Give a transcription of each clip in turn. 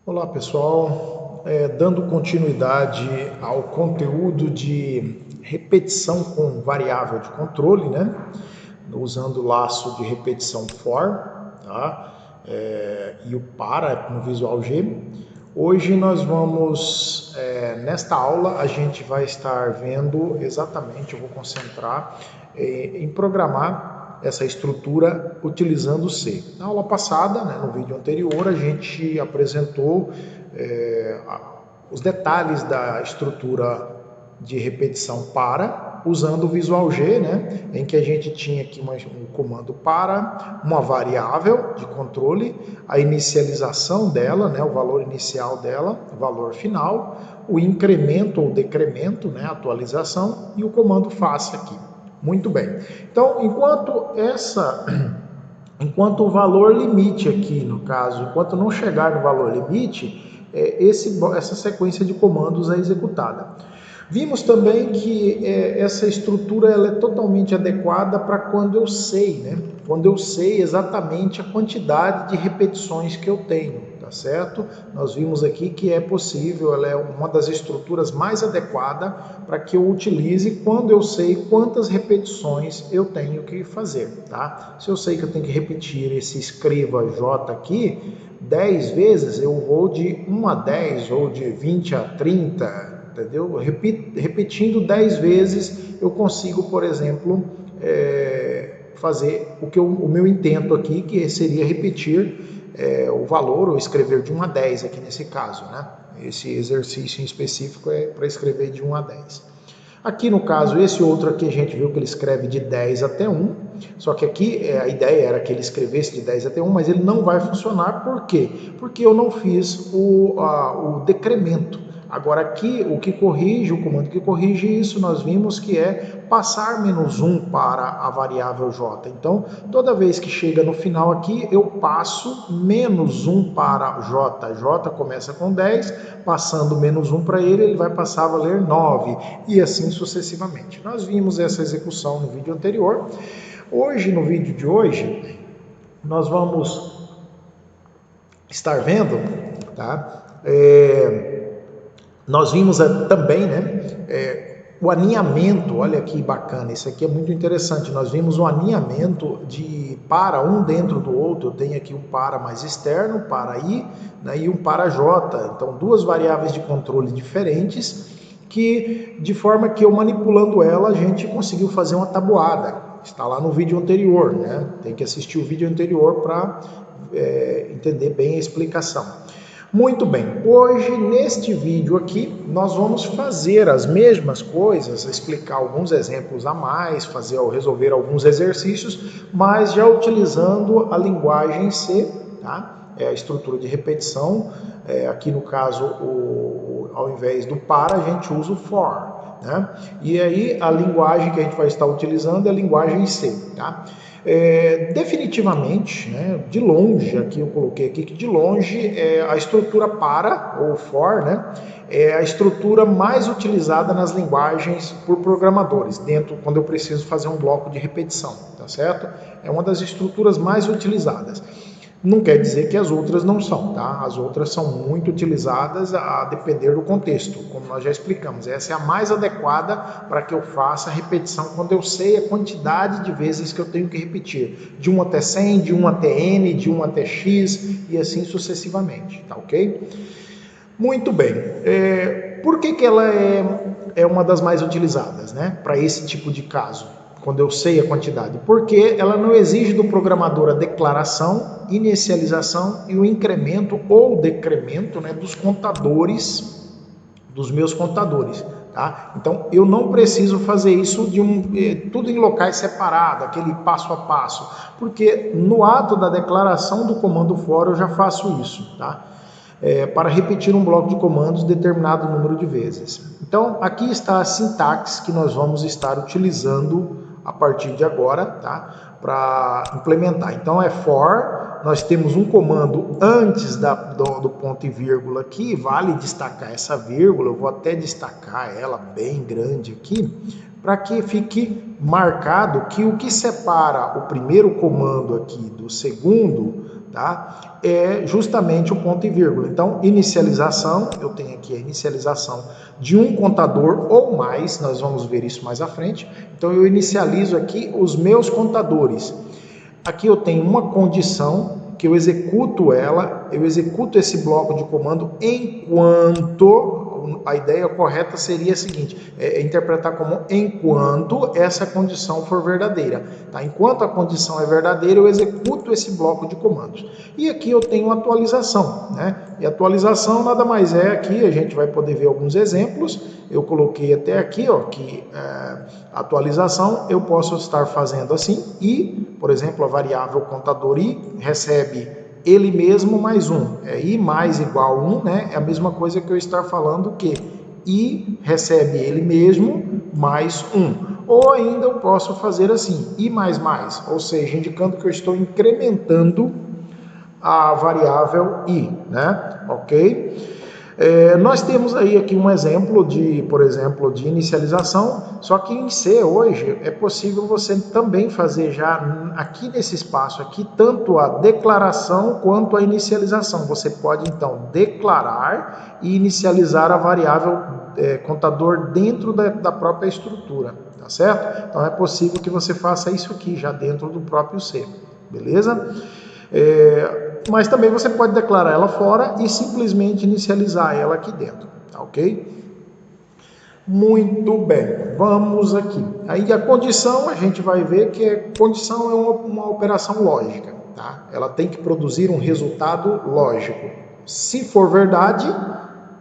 Olá pessoal, dando continuidade ao conteúdo de repetição com variável de controle, né? Usando o laço de repetição for, tá? E o para no Visual G. Hoje nós vamos, nesta aula, a gente vai estar vendo exatamente, eu vou concentrar em programar essa estrutura utilizando C. Na aula passada, né, no vídeo anterior, a gente apresentou os detalhes da estrutura de repetição para, usando o Visual G, né, em que a gente tinha aqui um comando para, uma variável de controle, a inicialização dela, né, o valor inicial dela, o valor final, o incremento ou decremento, né, atualização, e o comando faça aqui. Muito bem. Então, enquanto o valor limite aqui, no caso, enquanto não chegar no valor limite, essa sequência de comandos é executada. Vimos também que essa estrutura ela é totalmente adequada para quando eu sei, né? Quando eu sei exatamente a quantidade de repetições que eu tenho, tá certo? Nós vimos aqui que é possível, ela é uma das estruturas mais adequadas para que eu utilize quando eu sei quantas repetições eu tenho que fazer, tá? Se eu sei que eu tenho que repetir esse escreva J aqui 10 vezes, eu vou de 1 a 10 ou de 20 a 30, entendeu? Repetindo 10 vezes, eu consigo, por exemplo, fazer o meu intento aqui, que seria repetir o valor, ou escrever de 1 a 10 aqui nesse caso, né? Esse exercício em específico é para escrever de 1 a 10. Aqui no caso, esse outro aqui a gente viu que ele escreve de 10 até 1, só que aqui a ideia era que ele escrevesse de 10 até 1, mas ele não vai funcionar, por quê? Porque eu não fiz o decremento. Agora aqui, o comando que corrige isso, nós vimos que é passar menos 1 para a variável j. Então, toda vez que chega no final aqui, eu passo menos 1 para j. J começa com 10, passando menos 1 para ele, ele vai passar a valer 9, e assim sucessivamente. Nós vimos essa execução no vídeo anterior. Hoje, no vídeo de hoje, nós vamos estar vendo, tá? Nós vimos também, né, o aninhamento, olha que bacana, isso aqui é muito interessante. Nós vimos o aninhamento de para um dentro do outro. Eu tenho aqui um para mais externo, para i, né, e um para j. Então, duas variáveis de controle diferentes, que de forma que eu manipulando ela, a gente conseguiu fazer uma tabuada. Está lá no vídeo anterior, né? Tem que assistir o vídeo anterior para entender bem a explicação. Muito bem, hoje neste vídeo aqui nós vamos fazer as mesmas coisas, explicar alguns exemplos a mais, resolver alguns exercícios, mas já utilizando a linguagem C, tá? É a estrutura de repetição. Aqui no caso, ao invés do para, a gente usa o for, né? E aí a linguagem que a gente vai estar utilizando é a linguagem C, tá? Definitivamente, né, de longe, aqui eu coloquei aqui que de longe a estrutura para, ou for, né, é a estrutura mais utilizada nas linguagens por programadores, quando eu preciso fazer um bloco de repetição, tá certo? É uma das estruturas mais utilizadas. Não quer dizer que as outras não são, tá? As outras são muito utilizadas a depender do contexto, como nós já explicamos. Essa é a mais adequada para que eu faça a repetição quando eu sei a quantidade de vezes que eu tenho que repetir. De 1 até 100, de 1 até n, de 1 até x e assim sucessivamente, tá ok? Muito bem. Por que ela é uma das mais utilizadas, né? Para esse tipo de caso, quando eu sei a quantidade? Porque ela não exige do programador a declaração, inicialização e o incremento ou decremento, né, dos contadores, dos meus contadores. Tá? Então, eu não preciso fazer isso tudo em locais separados, aquele passo a passo, porque no ato da declaração do comando for eu já faço isso, tá? Para repetir um bloco de comandos determinado número de vezes. Então, aqui está a sintaxe que nós vamos estar utilizando a partir de agora, tá? Para implementar. Então, é for, nós temos um comando antes do ponto e vírgula aqui, vale destacar essa vírgula, eu vou até destacar ela bem grande aqui, para que fique marcado que o que separa o primeiro comando aqui do segundo tá? É justamente o ponto e vírgula. Então, inicialização, eu tenho aqui a inicialização de um contador ou mais, nós vamos ver isso mais à frente. Então, eu inicializo aqui os meus contadores. Aqui eu tenho uma condição que eu executo esse bloco de comando enquanto, a ideia correta seria a seguinte, interpretar como enquanto essa condição for verdadeira. Tá? Enquanto a condição é verdadeira, eu executo esse bloco de comandos. E aqui eu tenho atualização, né? E atualização nada mais é, aqui a gente vai poder ver alguns exemplos. Eu coloquei até aqui, ó, que atualização eu posso estar fazendo assim, e, por exemplo, a variável contador i recebe ele mesmo mais 1, i mais igual 1, né? É a mesma coisa que eu estar falando que i recebe ele mesmo mais 1. Ou ainda eu posso fazer assim, i mais mais, ou seja, indicando que eu estou incrementando a variável i, né? Ok? Nós temos aí aqui um exemplo por exemplo, de inicialização, só que em C hoje é possível você também fazer já aqui nesse espaço aqui, tanto a declaração quanto a inicialização. Você pode então declarar e inicializar a variável contador dentro da própria estrutura, tá certo? Então é possível que você faça isso aqui já dentro do próprio C, beleza? Mas também você pode declarar ela fora e simplesmente inicializar ela aqui dentro, tá ok? Muito bem, vamos aqui. Aí a condição, a gente vai ver que a condição é uma operação lógica, tá? Ela tem que produzir um resultado lógico. Se for verdade,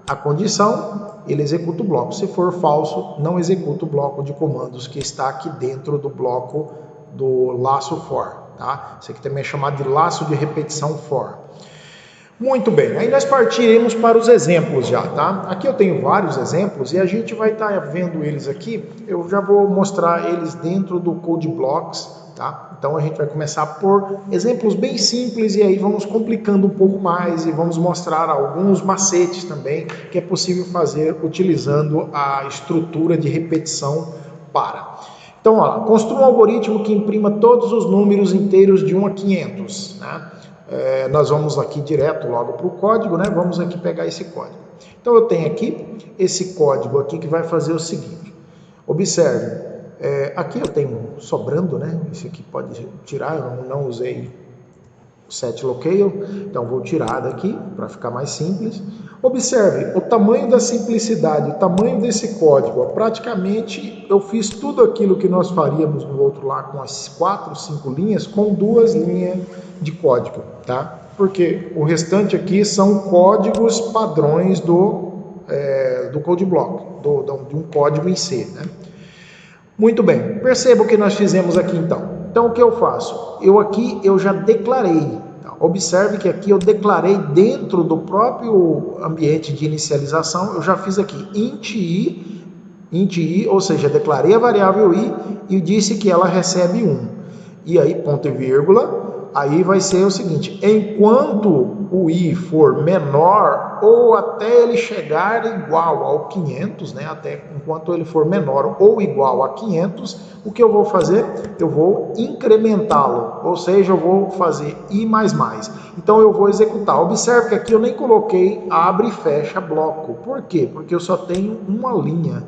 a condição, ele executa o bloco. Se for falso, não executa o bloco de comandos que está aqui dentro do bloco do laço for. Tá? Isso aqui também é chamado de laço de repetição for. Muito bem, aí nós partiremos para os exemplos já, tá? Aqui eu tenho vários exemplos e a gente vai estar vendo eles aqui. Eu já vou mostrar eles dentro do Code Blocks, tá? Então a gente vai começar por exemplos bem simples e aí vamos complicando um pouco mais e vamos mostrar alguns macetes também que é possível fazer utilizando a estrutura de repetição para. Então, ó, construa um algoritmo que imprima todos os números inteiros de 1 a 500. Né? Nós vamos aqui direto logo para o código, né? Vamos aqui pegar esse código. Então, eu tenho aqui esse código aqui que vai fazer o seguinte. Observe, aqui eu tenho sobrando, né? Esse aqui pode tirar, eu não usei set locale, então vou tirar daqui para ficar mais simples. Observe o tamanho da simplicidade, o tamanho desse código. Praticamente eu fiz tudo aquilo que nós faríamos no outro lá com as 4, 5 linhas, com 2 linhas de código, tá? Porque o restante aqui são códigos padrões do Code Block, de um código em C, né? Muito bem, perceba o que nós fizemos aqui então. Então o que eu faço? Eu já declarei. Observe que aqui eu declarei dentro do próprio ambiente de inicialização, eu já fiz aqui int i, ou seja, declarei a variável i e disse que ela recebe 1. E aí, ponto e vírgula, aí vai ser o seguinte, enquanto o i for menor ou até ele chegar igual ao 500, né, até enquanto ele for menor ou igual a 500, o que eu vou fazer? Eu vou incrementá-lo, ou seja, eu vou fazer i mais mais. Então eu vou executar. Observe que aqui eu nem coloquei abre e fecha bloco. Por quê? Porque eu só tenho uma linha.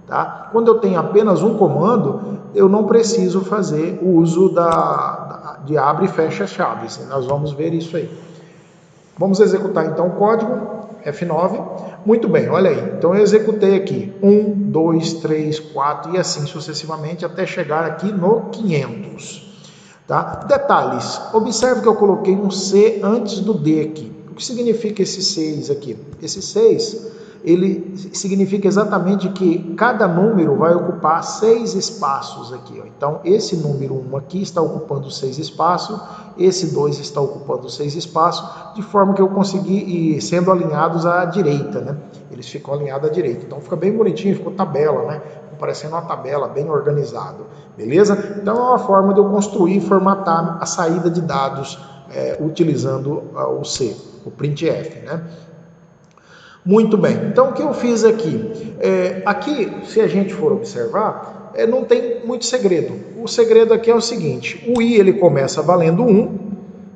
Tá? Quando eu tenho apenas um comando, eu não preciso fazer o uso de abre e fecha chaves. Nós vamos ver isso aí. Vamos executar então o código, F9. Muito bem, olha aí. Então eu executei aqui 1, 2, 3, 4 e assim sucessivamente até chegar aqui no 500. Tá? Detalhes. Observe que eu coloquei um C antes do D aqui. O que significa esse 6 aqui? Esse 6... ele significa exatamente que cada número vai ocupar 6 espaços aqui. Ó. Então, esse número 1 aqui está ocupando 6 espaços, esse 2 está ocupando 6 espaços, de forma que eu consegui ir sendo alinhados à direita, né? Eles ficam alinhados à direita. Então, fica bem bonitinho, ficou tabela, né? Parecendo uma tabela, bem organizado, beleza? Então, é uma forma de eu construir e formatar a saída de dados utilizando o C, o printf, né? Muito bem, então o que eu fiz aqui? Aqui, se a gente for observar, não tem muito segredo. O segredo aqui é o seguinte, o i ele começa valendo 1,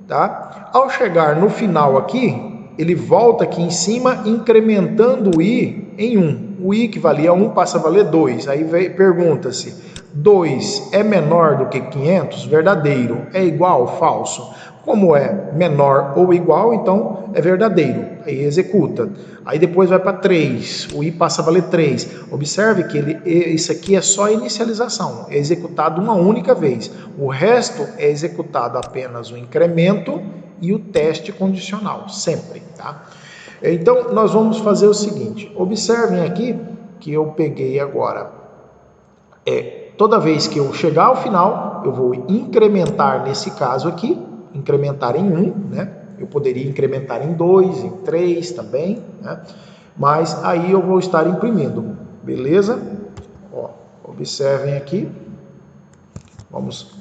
tá? Ao chegar no final aqui, ele volta aqui em cima, incrementando o i em 1. O i que valia 1 passa a valer 2. Aí pergunta-se, 2 é menor do que 500? Verdadeiro. É igual? Falso. Como é menor ou igual, então é verdadeiro. Aí executa. Aí depois vai para 3. O i passa a valer 3. Observe que isso aqui é só inicialização. É executado uma única vez. O resto é executado apenas o incremento e o teste condicional. Sempre, tá? Então, nós vamos fazer o seguinte. Observem aqui que eu peguei agora. Toda vez que eu chegar ao final, eu vou incrementar nesse caso aqui, incrementar em 1, né? Eu poderia incrementar em 2, em 3 também, né? Mas aí eu vou estar imprimindo, beleza? Ó, observem aqui. Vamos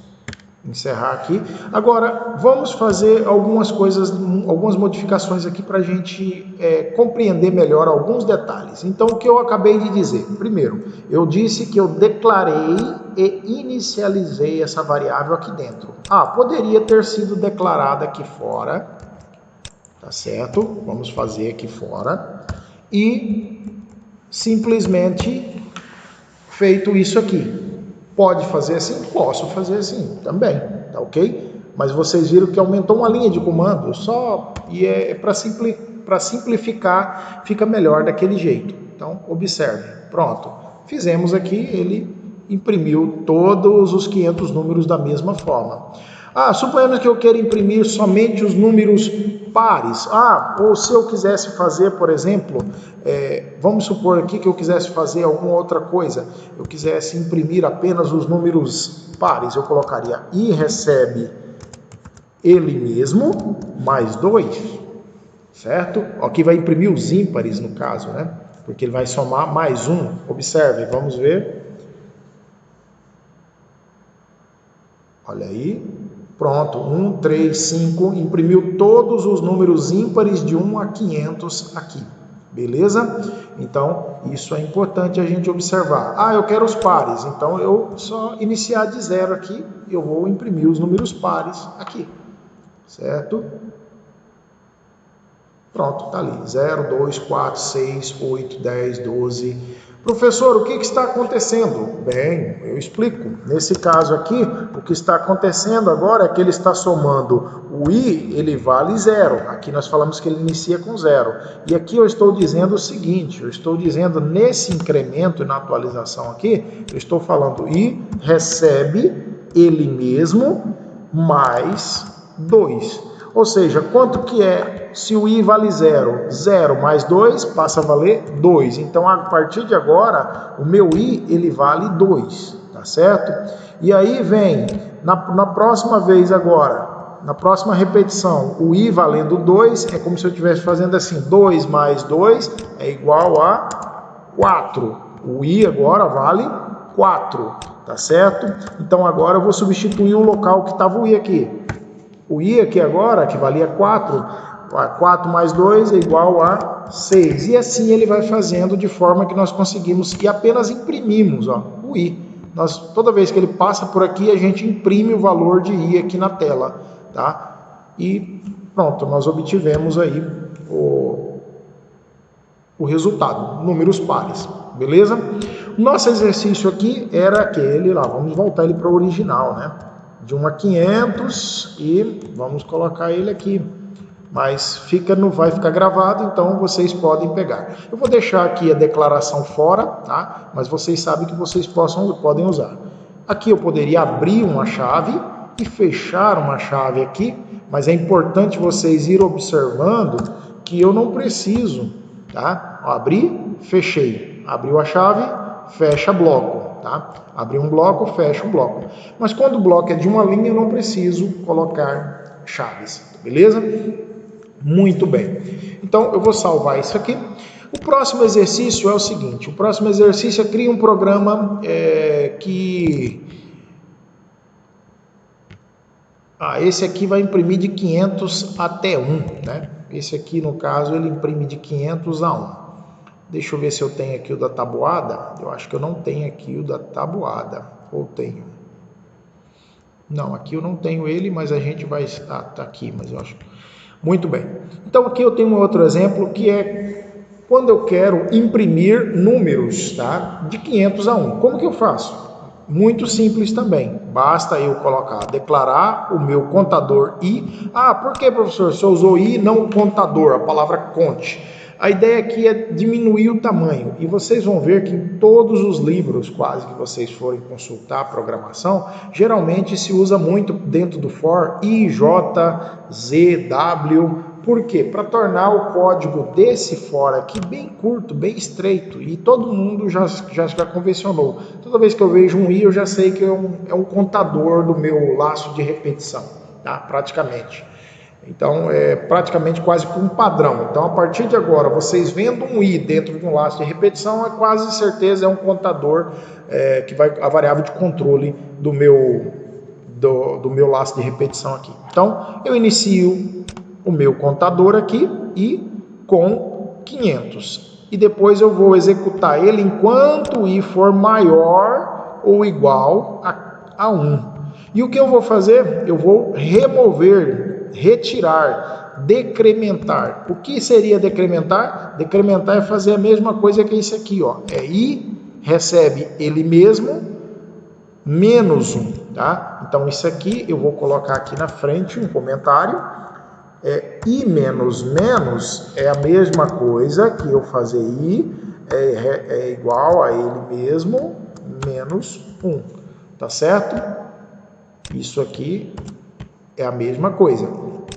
encerrar aqui. Agora, vamos fazer algumas coisas, algumas modificações aqui para a gente compreender melhor alguns detalhes. Então, o que eu acabei de dizer? Primeiro, eu disse que eu declarei e inicializei essa variável aqui dentro. Poderia ter sido declarada aqui fora, tá certo? Vamos fazer aqui fora. E simplesmente feito isso aqui. Pode fazer assim? Posso fazer assim também, tá ok? Mas vocês viram que aumentou uma linha de comando só, e para simplificar, fica melhor daquele jeito. Então, observe. Pronto. Fizemos aqui, ele imprimiu todos os 500 números da mesma forma. Suponhamos que eu queira imprimir somente os números pares. Ou se eu quisesse fazer, por exemplo, vamos supor aqui que eu quisesse fazer alguma outra coisa, eu quisesse imprimir apenas os números pares, eu colocaria i recebe ele mesmo mais 2, certo? Aqui vai imprimir os ímpares no caso, né? Porque ele vai somar mais 1. Observe, vamos ver. Olha aí. Pronto, 1, 3, 5, imprimiu todos os números ímpares de 1 a 500 aqui, beleza? Então, isso é importante a gente observar. Eu quero os pares, então eu só iniciar de 0 aqui, eu vou imprimir os números pares aqui, certo? Pronto, tá ali, 0, 2, 4, 6, 8, 10, 12... Professor, o que está acontecendo? Bem, eu explico. Nesse caso aqui, o que está acontecendo agora é que ele está somando o i, ele vale 0. Aqui nós falamos que ele inicia com 0. E aqui eu estou dizendo o seguinte, eu estou dizendo nesse incremento e na atualização aqui, eu estou falando i recebe ele mesmo mais 2. Ou seja, quanto que é, se o i vale 0, 0 mais 2 passa a valer 2. Então, a partir de agora, o meu i, ele vale 2, tá certo? E aí vem, na próxima vez agora, na próxima repetição, o i valendo 2, é como se eu estivesse fazendo assim, 2 mais 2 é igual a 4. O i agora vale 4, tá certo? Então, agora eu vou substituir o local que estava o i aqui. O i aqui agora, que valia 4, 4 mais 2 é igual a 6. E assim ele vai fazendo de forma que nós conseguimos, e apenas imprimimos o i. Toda vez que ele passa por aqui, a gente imprime o valor de i aqui na tela, tá? E pronto, nós obtivemos aí o resultado, números pares, beleza? Nosso exercício aqui era aquele lá, vamos voltar ele para o original, né? De 1 a 500 e vamos colocar ele aqui, mas vai ficar gravado, então vocês podem pegar. Eu vou deixar aqui a declaração fora, tá? Mas vocês sabem que vocês podem usar. Aqui eu poderia abrir uma chave e fechar uma chave aqui, mas é importante vocês ir observando que eu não preciso, tá? Abri, fechei, abriu a chave, fecha bloco. Tá? Abrir um bloco, fecha um bloco. Mas quando o bloco é de uma linha, eu não preciso colocar chaves, beleza? Muito bem. Então, eu vou salvar isso aqui. O próximo exercício é o seguinte. O próximo exercício é criar um programa esse aqui vai imprimir de 500 até 1, né? Esse aqui, no caso, ele imprime de 500 a 1. Deixa eu ver se eu tenho aqui o da tabuada. Eu acho que eu não tenho aqui o da tabuada. Ou tenho? Não, aqui eu não tenho ele, mas a gente vai... Ah, tá aqui, mas eu acho... Muito bem. Então aqui eu tenho um outro exemplo que é quando eu quero imprimir números, tá? De 500 a 1. Como que eu faço? Muito simples também. Basta eu colocar, declarar o meu contador I. Ah, por que, professor? Você usou I, não o contador, a palavra conte. A ideia aqui é diminuir o tamanho. E vocês vão ver que em todos os livros, quase que vocês forem consultar a programação, geralmente se usa muito dentro do for I, J, Z, W. Por quê? Para tornar o código desse for aqui bem curto, bem estreito. E todo mundo já convencionou. Toda vez que eu vejo um I, eu já sei que é um contador do meu laço de repetição, tá? Praticamente. Então, é praticamente quase que um padrão. Então, a partir de agora, vocês vendo um I dentro de um laço de repetição, é quase certeza é um contador que vai a variável de controle do meu laço de repetição aqui. Então, eu inicio o meu contador aqui e com 500. E depois eu vou executar ele enquanto o I for maior ou igual a 1. E o que eu vou fazer? Eu vou retirar, decrementar. O que seria decrementar? Decrementar é fazer a mesma coisa que isso aqui, ó. É I, recebe ele mesmo, menos 1, tá? Então isso aqui eu vou colocar aqui na frente um comentário. I menos menos é a mesma coisa que eu fazer I é igual a ele mesmo menos 1, tá certo? Isso aqui é a mesma coisa,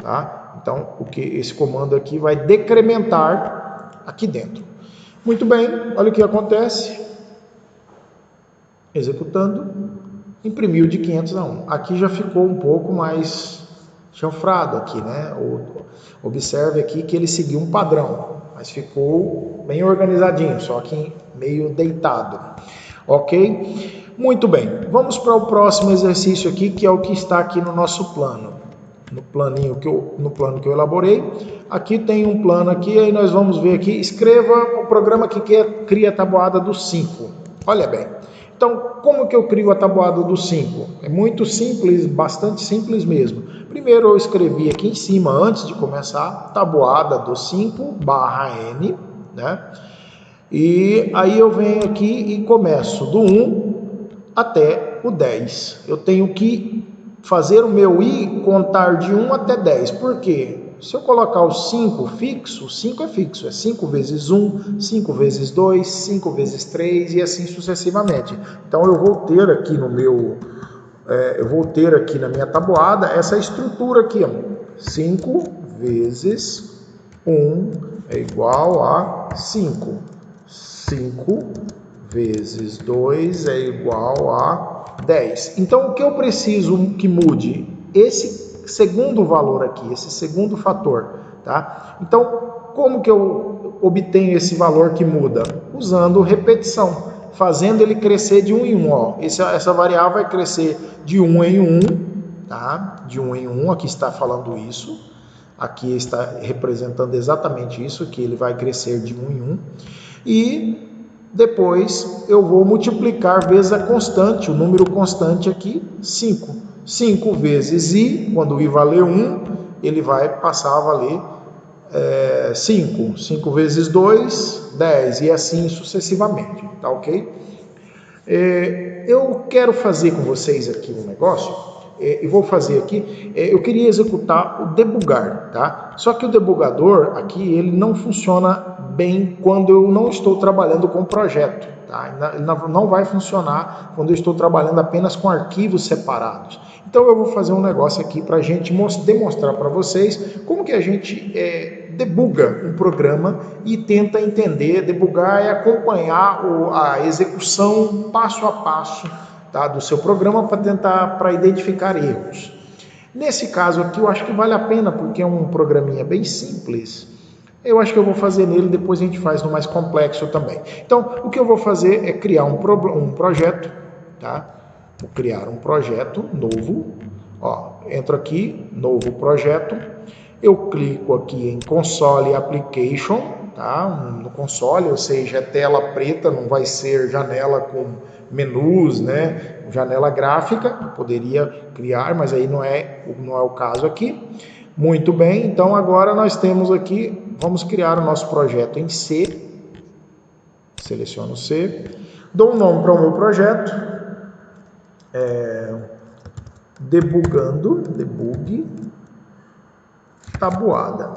tá? Então, esse comando aqui vai decrementar aqui dentro. Muito bem, olha o que acontece. Executando, imprimiu de 500 a 1. Aqui já ficou um pouco mais chanfrado aqui, né? Observe aqui que ele seguiu um padrão, mas ficou bem organizadinho, só que meio deitado. Ok? Muito bem, vamos para o próximo exercício aqui, que é o que está aqui no nosso plano. No plano que eu elaborei, aqui tem um plano aqui, aí nós vamos ver aqui, escreva o programa que cria a tabuada do 5. Olha bem, então como que eu crio a tabuada do 5? É muito simples, bastante simples mesmo. Primeiro eu escrevi aqui em cima, antes de começar, tabuada do 5 barra N, né? E aí eu venho aqui e começo do 1 até o 10. Eu tenho que fazer o meu I contar de 1 até 10. Por quê? Se eu colocar o 5 fixo, 5 é fixo. É 5 vezes 1, 5 vezes 2, 5 vezes 3 e assim sucessivamente. Então eu vou ter aqui na minha tabuada essa estrutura aqui, ó. 5 vezes 1 é igual a 5. 5 vezes 2 é igual a 10. Então, o que eu preciso que mude? Esse segundo valor aqui, esse segundo fator, tá? Então, como que eu obtenho esse valor que muda? Usando repetição, fazendo ele crescer de 1 em 1, ó. Essa variável vai crescer de 1 em 1, tá? De 1 em 1, aqui está falando isso. Aqui está representando exatamente isso, que ele vai crescer de 1 em 1. E depois eu vou multiplicar vezes a constante, o número constante aqui, 5. 5 vezes I, quando o I valer 1, ele vai passar a valer 5. 5 vezes 2, 10, e assim sucessivamente, tá ok? Eu quero fazer com vocês aqui um negócio, e vou fazer aqui, eu queria executar o debugar, tá? Só que o debugador aqui, ele não funciona bem quando eu não estou trabalhando com projeto, tá? Ele não vai funcionar quando eu estou trabalhando apenas com arquivos separados. Então eu vou fazer um negócio aqui para a gente demonstrar para vocês como que a gente debuga um programa e tenta entender. Debugar é acompanhar a execução passo a passo, tá, do seu programa para identificar erros. Nesse caso aqui eu acho que vale a pena, porque é um programinha bem simples. Eu acho que eu vou fazer nele, depois a gente faz no mais complexo também. Então, o que eu vou fazer é criar um projeto, tá? Vou criar um projeto novo. Ó, entro aqui, novo projeto. Eu clico aqui em Console Application, tá? No console, ou seja, é tela preta, não vai ser janela com menus, né? Janela gráfica, eu poderia criar, mas aí não é o caso aqui. Muito bem, então agora nós temos aqui, vamos criar o nosso projeto em C. Seleciono C, dou um nome para o meu projeto, debug tabuada,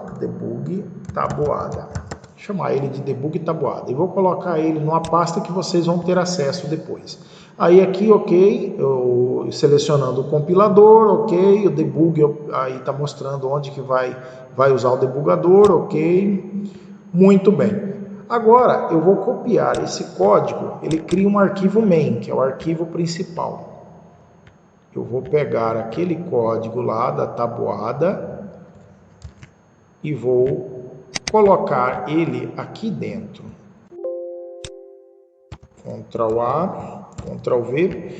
chamar ele de debug tabuada, e vou colocar ele numa pasta que vocês vão ter acesso depois. Aí aqui, ok, eu selecionando o compilador, ok, o debug aí está mostrando onde que vai usar o debugador, ok, muito bem. Agora eu vou copiar esse código, ele cria um arquivo main, que é o arquivo principal. Eu vou pegar aquele código lá da tabuada e vou colocar ele aqui dentro. Ctrl A, Ctrl V.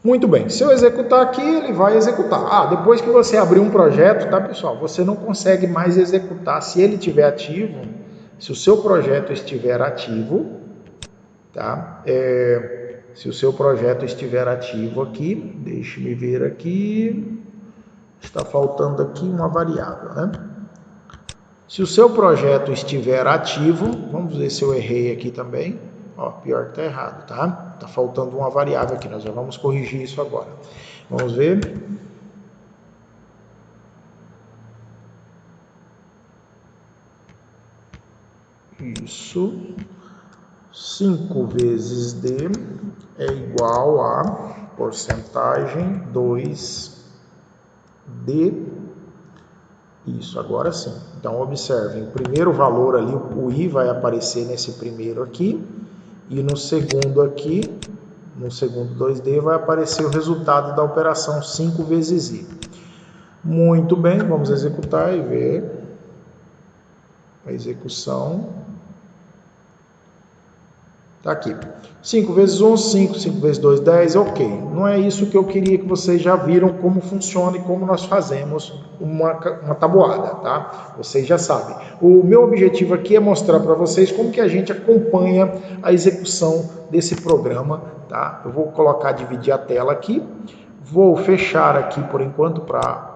Muito bem, se eu executar aqui, ele vai executar. Depois que você abrir um projeto, tá pessoal, você não consegue mais executar se ele estiver ativo. Se o seu projeto estiver ativo, tá? Se o seu projeto estiver ativo aqui, deixe-me ver aqui, está faltando aqui uma variável, né? Se o seu projeto estiver ativo, vamos ver se eu errei aqui também. Pior que está errado, tá? Está faltando uma variável aqui, nós já vamos corrigir isso agora. Vamos ver. Isso. 5 vezes D é igual a porcentagem 2D. Isso, agora sim. Então, observem, o primeiro valor ali, o I vai aparecer nesse primeiro aqui, e no segundo aqui, no segundo 2D, vai aparecer o resultado da operação 5 vezes I. Muito bem, vamos executar e ver a execução. Está aqui. 5 vezes 1, 5, 5 vezes 2, 10, ok. Não é isso que eu queria, que vocês já viram como funciona e como nós fazemos uma tabuada, tá? Vocês já sabem. O meu objetivo aqui é mostrar para vocês como que a gente acompanha a execução desse programa, tá? Eu vou dividir a tela aqui, vou fechar aqui por enquanto para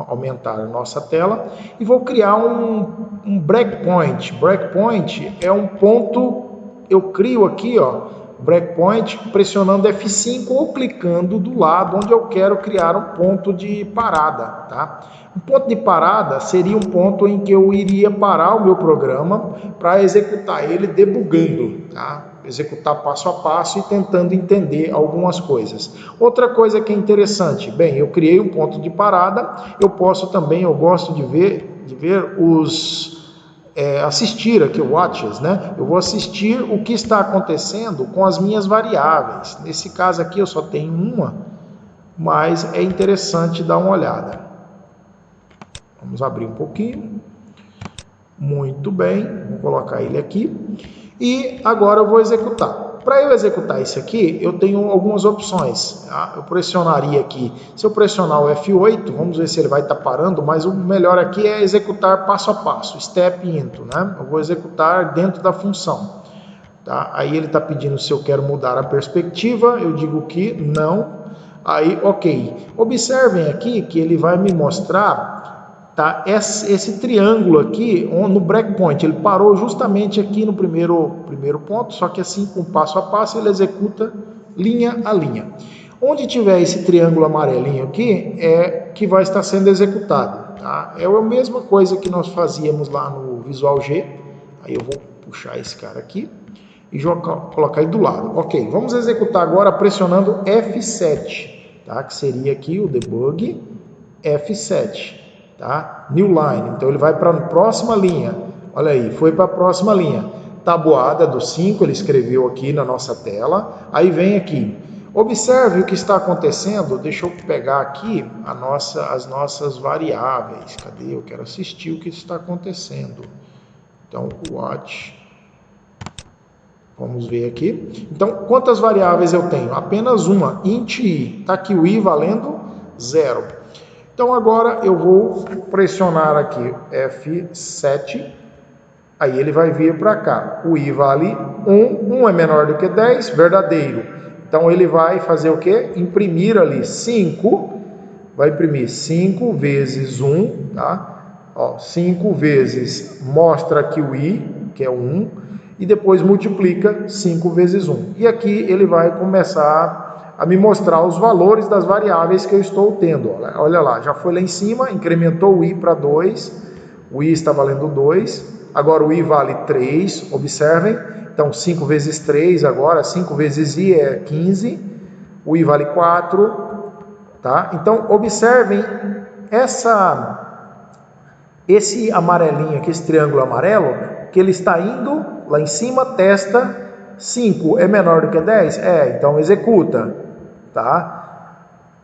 aumentar a nossa tela e vou criar um breakpoint. Breakpoint é um ponto. Eu crio aqui, breakpoint, pressionando F5 ou clicando do lado onde eu quero criar um ponto de parada, tá? Um ponto de parada seria um ponto em que eu iria parar o meu programa para executar ele debugando, tá? Executar passo a passo e tentando entender algumas coisas. Outra coisa que é interessante, bem, eu criei um ponto de parada, eu posso também, eu gosto de ver assistir aqui, watches, né? Eu vou assistir o que está acontecendo com as minhas variáveis. Nesse caso aqui eu só tenho uma, mas é interessante dar uma olhada. Vamos abrir um pouquinho. Muito bem, vou colocar ele aqui. E agora eu vou executar. Para eu executar isso aqui, eu tenho algumas opções. Tá? Eu pressionaria aqui. Se eu pressionar o F8, vamos ver se ele vai estar parando, mas o melhor aqui é executar passo a passo, step into, né? Eu vou executar dentro da função. Tá? Aí ele está pedindo se eu quero mudar a perspectiva, eu digo que não. Aí, ok. Observem aqui que ele vai me mostrar, tá, esse triângulo aqui no breakpoint. Ele parou justamente aqui no primeiro ponto, só que assim, com passo a passo, ele executa linha a linha. Onde tiver esse triângulo amarelinho aqui, é que vai estar sendo executado. Tá? É a mesma coisa que nós fazíamos lá no Visual G. Aí eu vou puxar esse cara aqui e colocar ele do lado. Ok, vamos executar agora pressionando F7, tá? Que seria aqui o debug F7. Tá? New line, então ele vai para a próxima linha. Olha aí, foi para a próxima linha. Tabuada do 5, ele escreveu aqui na nossa tela. Aí vem aqui. Observe o que está acontecendo. Deixa eu pegar aqui as nossas variáveis. Cadê? Eu quero assistir o que está acontecendo. Então, watch. Vamos ver aqui. Então, quantas variáveis eu tenho? Apenas uma, int i. Está aqui o i valendo 0. Então agora eu vou pressionar aqui F7 Aí ele vai vir para cá. O i vale 1, 1 é menor do que 10, verdadeiro. Então ele vai fazer o quê? Imprimir ali 5, vai imprimir 5 vezes 1, tá? Ó, 5 vezes, mostra aqui o i, que é 1, e depois multiplica 5 vezes 1. E aqui ele vai começar a me mostrar os valores das variáveis que eu estou tendo. Olha lá, já foi lá em cima, incrementou o i para 2, o i está valendo 2, agora o i vale 3, observem, então 5 esse 3 agora, 5 vezes i é 15, o i vale 4, tá? Então observem esse amarelinho aqui, esse triângulo amarelo, que ele está indo lá em cima, testa 5 é menor do que 10? Então executa, tá?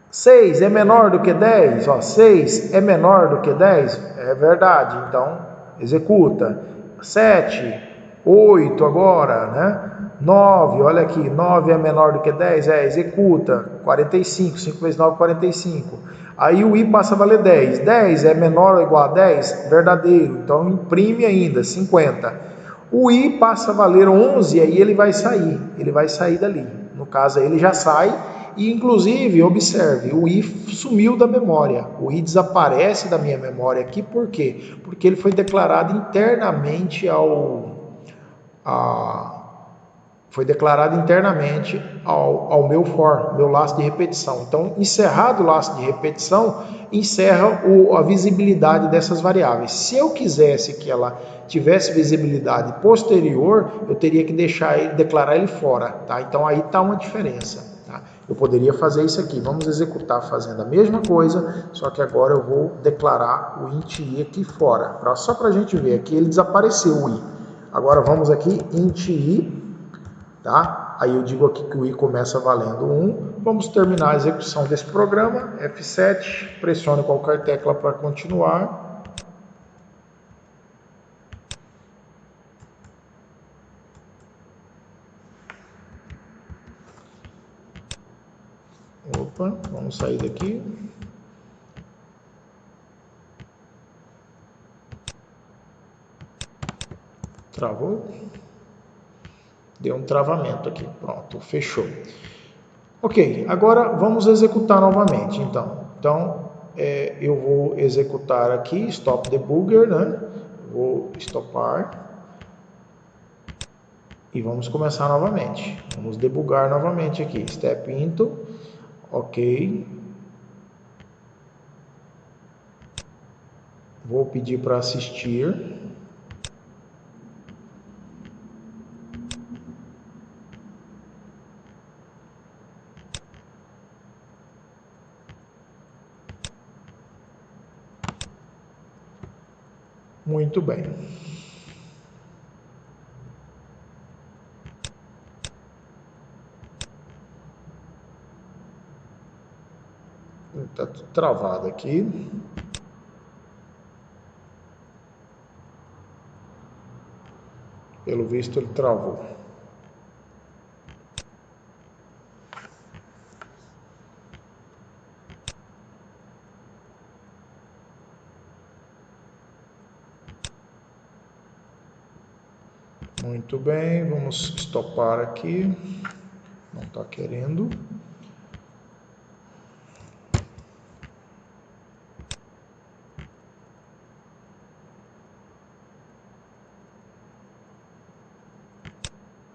6 é menor do que 10? 6 é menor do que 10? É verdade, então executa. 7, 8 agora, né? 9, olha aqui, 9 é menor do que 10? Executa. 45, 5 vezes 9, 45. Aí o i passa a valer 10. 10 é menor ou igual a 10? Verdadeiro, então imprime ainda, 50. O i passa a valer 11, aí ele vai sair dali. No caso, aí ele já sai. E inclusive, observe, o i sumiu da memória, o i desaparece da minha memória aqui, por quê? Porque ele foi declarado internamente ao meu for, meu laço de repetição. Então, encerrado o laço de repetição, encerra a visibilidade dessas variáveis. Se eu quisesse que ela tivesse visibilidade posterior, eu teria que declarar ele fora, tá? Então aí está uma diferença. Eu poderia fazer isso aqui. Vamos executar fazendo a mesma coisa, só que agora eu vou declarar o int i aqui fora. Só para a gente ver, aqui ele desapareceu o i. Agora vamos aqui, int i, tá? Aí eu digo aqui que o i começa valendo 1. Vamos terminar a execução desse programa. F7, pressione qualquer tecla para continuar. Opa, vamos sair daqui. Travou? Deu um travamento aqui. Pronto, fechou. Ok, agora vamos executar novamente. Então eu vou executar aqui, stop debugger, né? Vou stopar. E vamos começar novamente. Vamos debugar novamente aqui. Step into. Ok. Vou pedir para assistir. Muito bem. Está tudo travado aqui. Pelo visto ele travou. Muito bem, vamos stopar aqui. Não está querendo.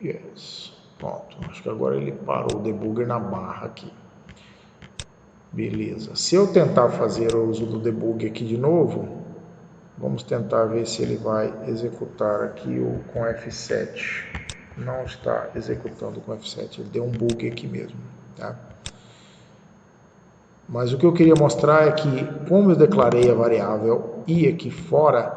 Yes. Pronto. Acho que agora ele parou o debugger na barra aqui. Beleza. Se eu tentar fazer o uso do debug aqui de novo, vamos tentar ver se ele vai executar aqui com F7. Não está executando com F7, ele deu um bug aqui mesmo, tá? Mas o que eu queria mostrar é que, como eu declarei a variável i aqui fora,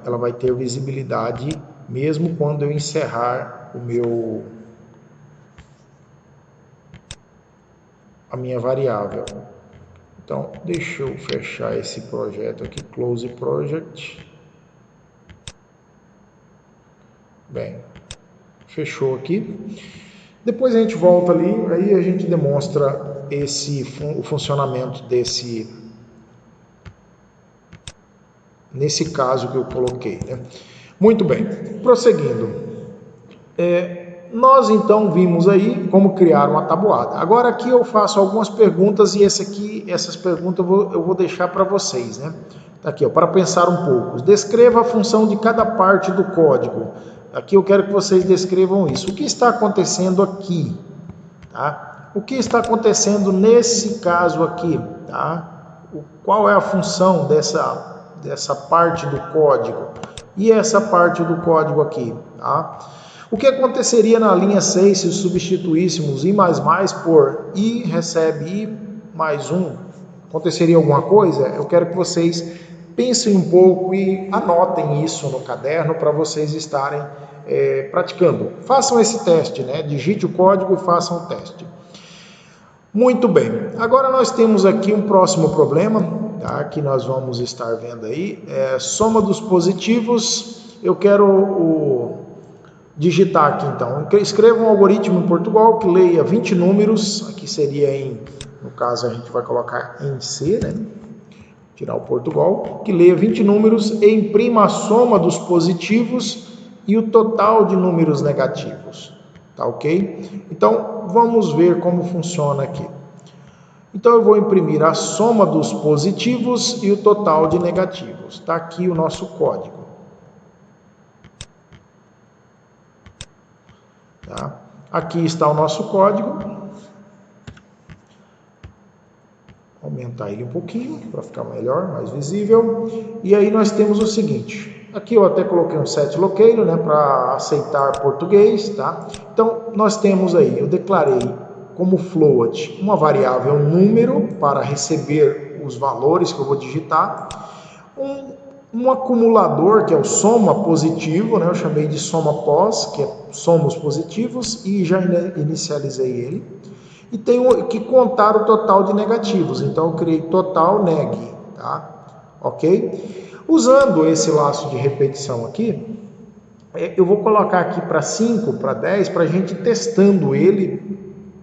ela vai ter visibilidade mesmo quando eu encerrar a minha variável. Então, deixa eu fechar esse projeto aqui, Close Project. Bem, fechou aqui. Depois a gente volta ali, aí a gente demonstra o funcionamento nesse caso que eu coloquei, né? Muito bem, prosseguindo. Nós então vimos aí como criar uma tabuada. Agora aqui eu faço algumas perguntas e essas perguntas eu vou deixar para vocês, né? Tá aqui, ó, para pensar um pouco. Descreva a função de cada parte do código. Aqui eu quero que vocês descrevam isso. O que está acontecendo aqui? Tá? O que está acontecendo nesse caso aqui? Tá? Qual é a função dessa parte do código? E essa parte do código aqui? Tá? O que aconteceria na linha 6 se substituíssemos i++ por i recebe i mais 1? Aconteceria alguma coisa? Eu quero que vocês pensem um pouco e anotem isso no caderno para vocês estarem praticando. Façam esse teste, né? Digite o código e façam o teste. Muito bem. Agora nós temos aqui um próximo problema, tá? Que nós vamos estar vendo aí. Soma dos positivos. Eu quero digitar aqui então. Escreva um algoritmo em Portugal que leia 20 números. Aqui seria no caso a gente vai colocar em C, né? Tirar o Portugal, que leia 20 números e imprima a soma dos positivos e o total de números negativos. Tá ok? Então, vamos ver como funciona aqui. Então, eu vou imprimir a soma dos positivos e o total de negativos. Tá aqui o nosso código. Tá? Aqui está o nosso código. Aumentar ele um pouquinho para ficar melhor, mais visível. E aí nós temos o seguinte. Aqui eu até coloquei um set locator, né, para aceitar português, tá? Então nós temos aí, eu declarei como float uma variável número para receber os valores que eu vou digitar, um acumulador que é o soma positivo, né? Eu chamei de soma pos, que é soma os positivos e já inicializei ele. E tenho que contar o total de negativos, então eu criei total neg, tá? Ok? Usando esse laço de repetição aqui, eu vou colocar aqui para 5, para 10, para a gente testando ele,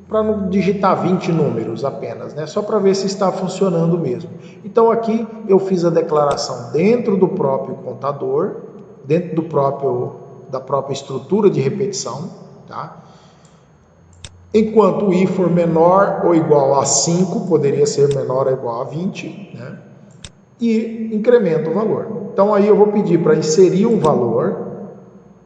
para não digitar 20 números apenas, né? Só para ver se está funcionando mesmo. Então aqui eu fiz a declaração dentro do próprio contador, dentro da própria estrutura de repetição, tá? Enquanto o i for menor ou igual a 5, poderia ser menor ou igual a 20, né? E incrementa o valor. Então aí eu vou pedir para inserir um valor,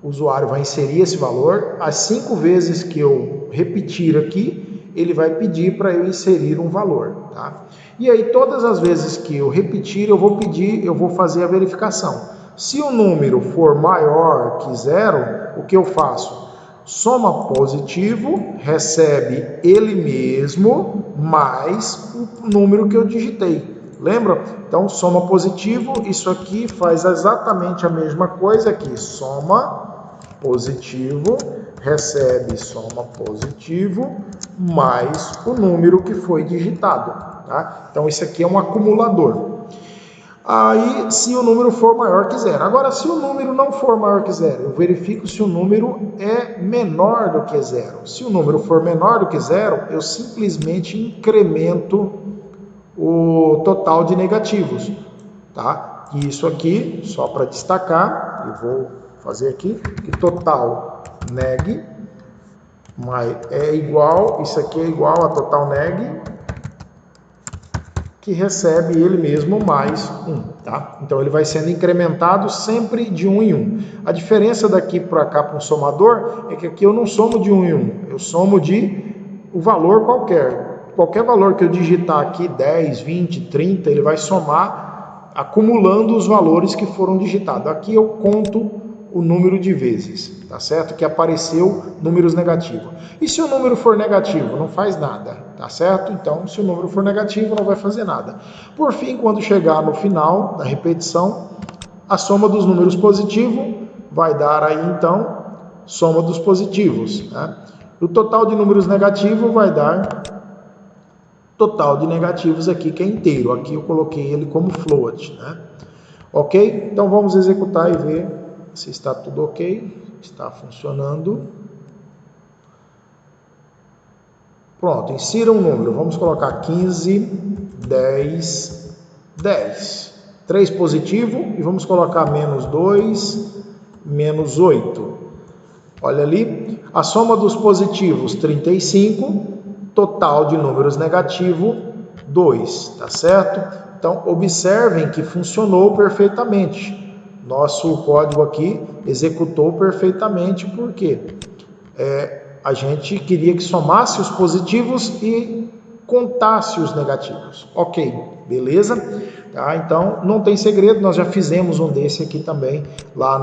o usuário vai inserir esse valor, as 5 vezes que eu repetir aqui, ele vai pedir para eu inserir um valor, tá? E aí todas as vezes que eu repetir, eu vou fazer a verificação. Se o número for maior que 0, o que eu faço? Soma positivo, recebe ele mesmo, mais o número que eu digitei. Lembra? Então, soma positivo, isso aqui faz exatamente a mesma coisa aqui. Soma positivo, recebe soma positivo, mais o número que foi digitado. Tá? Então, isso aqui é um acumulador. Aí, se o número for maior que 0. Agora, se o número não for maior que 0, eu verifico se o número é menor do que 0. Se o número for menor do que 0, eu simplesmente incremento o total de negativos, tá? E isso aqui, só para destacar, eu vou fazer aqui, que total neg é igual, isso aqui é igual a total neg, que recebe ele mesmo mais 1, tá? Então ele vai sendo incrementado sempre de 1 em 1. A diferença daqui para cá para um somador é que aqui eu não somo de 1 em 1, eu somo de o valor qualquer. Qualquer valor que eu digitar aqui, 10, 20, 30, ele vai somar acumulando os valores que foram digitados. Aqui eu conto o número de vezes, tá certo? Que apareceu números negativos. E se o número for negativo, não faz nada, tá certo? Então, se o número for negativo, não vai fazer nada. Por fim, quando chegar no final da repetição, a soma dos números positivos vai dar aí, então, soma dos positivos, né? O total de números negativos vai dar total de negativos aqui, que é inteiro. Aqui eu coloquei ele como float, né? Ok? Então vamos executar e ver se está tudo ok. Está funcionando. Pronto, insira um número. Vamos colocar 15, 10, 10. 3 positivo e vamos colocar menos 2, menos 8. Olha ali, a soma dos positivos 35, total de números negativo 2, tá certo? Então, observem que funcionou perfeitamente. Nosso código aqui executou perfeitamente, porque a gente queria que somasse os positivos e contasse os negativos. Ok, beleza? Tá, então, não tem segredo, nós já fizemos um desse aqui também, lá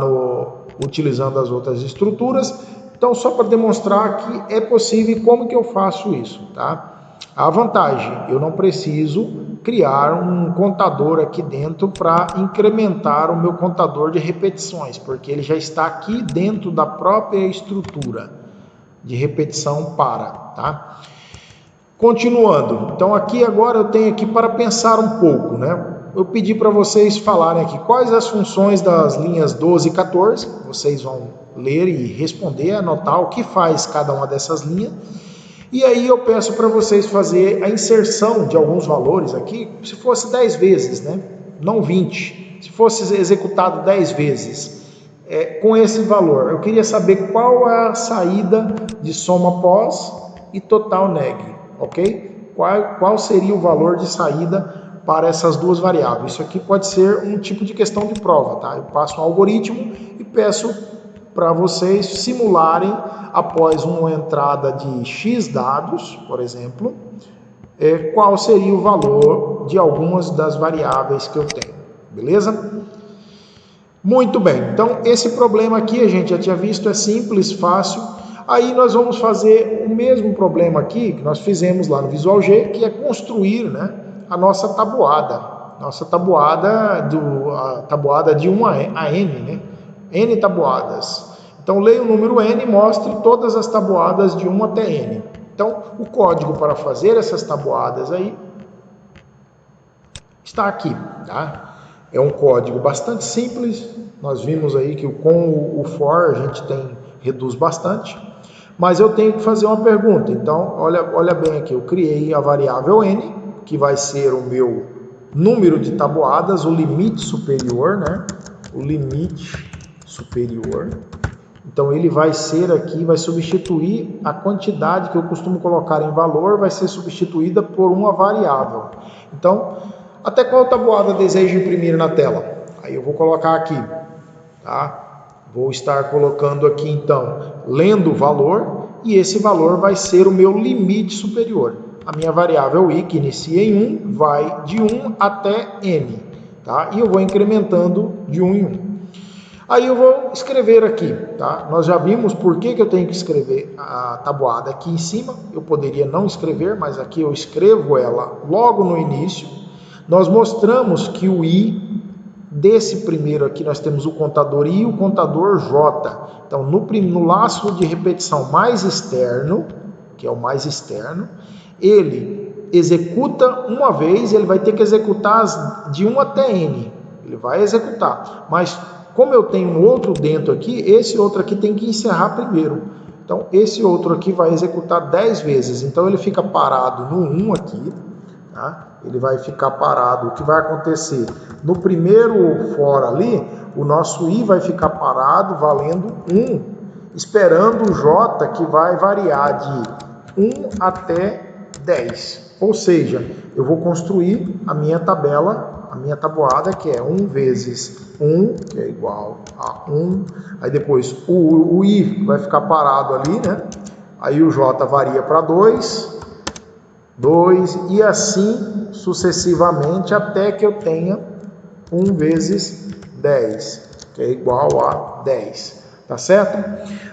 utilizando as outras estruturas. Então, só para demonstrar que é possível e como que eu faço isso, tá? A vantagem, eu não preciso criar um contador aqui dentro para incrementar o meu contador de repetições, porque ele já está aqui dentro da própria estrutura de repetição para, tá? Continuando, então aqui agora eu tenho aqui para pensar um pouco, né? Eu pedi para vocês falarem aqui quais as funções das linhas 12 e 14, vocês vão ler e responder, anotar o que faz cada uma dessas linhas. E aí eu peço para vocês fazer a inserção de alguns valores aqui, se fosse 10 vezes, né? Não 20. Se fosse executado 10 vezes com esse valor, eu queria saber qual é a saída de soma pós e total neg, ok? Qual seria o valor de saída para essas duas variáveis? Isso aqui pode ser um tipo de questão de prova, tá? Eu passo um algoritmo e peço para vocês simularem após uma entrada de X dados, por exemplo, qual seria o valor de algumas das variáveis que eu tenho, beleza? Muito bem, então esse problema aqui a gente já tinha visto, é simples, fácil. Aí nós vamos fazer o mesmo problema aqui que nós fizemos lá no Visual G, que é construir, né, a nossa tabuada. Nossa tabuada, a tabuada de 1 a N, né? N tabuadas. Então, leia o número N e mostre todas as tabuadas de 1 até N. Então, o código para fazer essas tabuadas aí está aqui, tá? É um código bastante simples. Nós vimos aí que com o for a gente reduz bastante. Mas eu tenho que fazer uma pergunta. Então, olha bem aqui. Eu criei a variável N, que vai ser o meu número de tabuadas, o limite superior, né? O limite superior. Então, ele vai ser aqui, vai substituir a quantidade que eu costumo colocar em valor, vai ser substituída por uma variável. Então, até qual tabuada desejo imprimir na tela? Aí eu vou colocar aqui, tá? Vou estar colocando aqui, então, lendo o valor, e esse valor vai ser o meu limite superior. A minha variável i, que inicia em 1, vai de 1 até n, tá? E eu vou incrementando de 1 em 1. Aí eu vou escrever aqui, tá? Nós já vimos por que eu tenho que escrever a tabuada aqui em cima. Eu poderia não escrever, mas aqui eu escrevo ela logo no início. Nós mostramos que o i desse primeiro aqui, nós temos o contador i e o contador j. Então, no laço de repetição mais externo, que é o mais externo, ele executa uma vez, ele vai ter que executar de 1 até n. Ele vai executar, mas como eu tenho um outro dentro aqui, esse outro aqui tem que encerrar primeiro. Então, esse outro aqui vai executar 10 vezes. Então, ele fica parado no 1 aqui, tá? Ele vai ficar parado. O que vai acontecer? No primeiro for ali, o nosso i vai ficar parado, valendo 1, esperando o j, que vai variar de 1 até 10. Ou seja, eu vou construir a minha tabela, a minha tabuada, que é 1 vezes 1, que é igual a 1. Aí depois o i vai ficar parado ali, né? Aí o j varia para 2, 2, e assim sucessivamente até que eu tenha 1 vezes 10, que é igual a 10. Tá certo?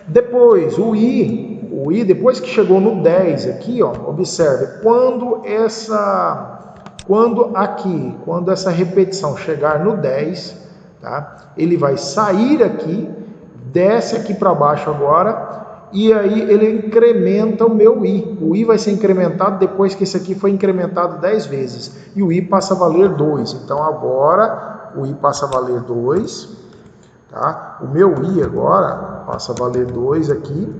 Depois, o i, depois que chegou no 10 aqui, ó, observe, quando essa repetição chegar no 10, tá? Ele vai sair aqui, desce aqui para baixo agora, e aí ele incrementa o meu i. O i vai ser incrementado depois que esse aqui foi incrementado 10 vezes, e o i passa a valer 2. Então agora o i passa a valer 2, tá? O meu i agora passa a valer 2 aqui,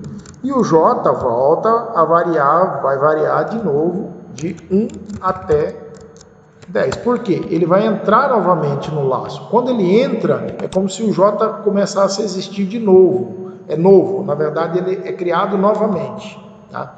e o j volta a variar, vai variar de novo de 1 até 10. Por quê? Ele vai entrar novamente no laço. Quando ele entra, é como se o J começasse a existir de novo. É novo, na verdade ele é criado novamente. Tá?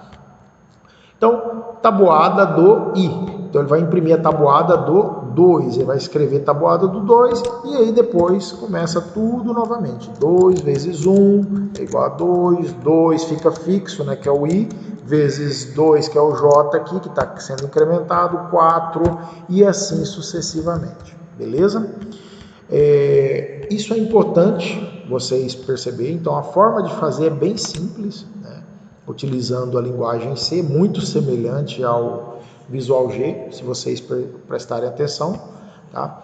Então, tabuada do I. Então ele vai imprimir a tabuada do 2. Ele vai escrever tabuada do 2 e aí depois começa tudo novamente. 2 vezes 1 é igual a 2. 2 fica fixo, né, que é o I. Vezes 2, que é o J aqui, que está sendo incrementado, 4, e assim sucessivamente, beleza? Isso é importante vocês perceberem, então a forma de fazer é bem simples, né? Utilizando a linguagem C, muito semelhante ao Visual G, se vocês prestarem atenção, tá?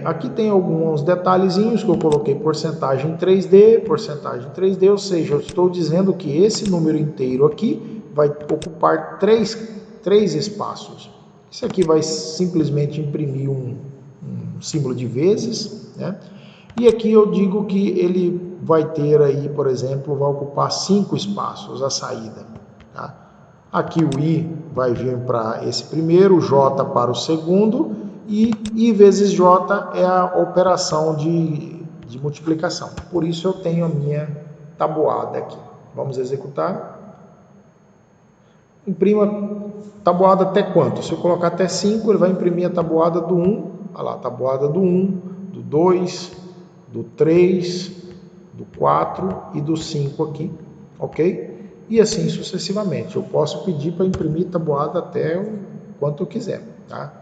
Aqui tem alguns detalhezinhos que eu coloquei porcentagem 3D, ou seja, eu estou dizendo que esse número inteiro aqui vai ocupar três espaços. Isso aqui vai simplesmente imprimir um símbolo de vezes, né? E aqui eu digo que ele vai ter aí, por exemplo, vai ocupar 5 espaços a saída, tá? Aqui o I vai vir para esse primeiro, J para o segundo, e I vezes J é a operação de multiplicação. Por isso eu tenho a minha tabuada aqui. Vamos executar. Imprima tabuada até quanto? Se eu colocar até 5, ele vai imprimir a tabuada do 1. Olha lá, a tabuada do 1, do 2, do 3, do 4 e do 5 aqui, ok? E assim sucessivamente. Eu posso pedir para imprimir tabuada até o quanto eu quiser, tá?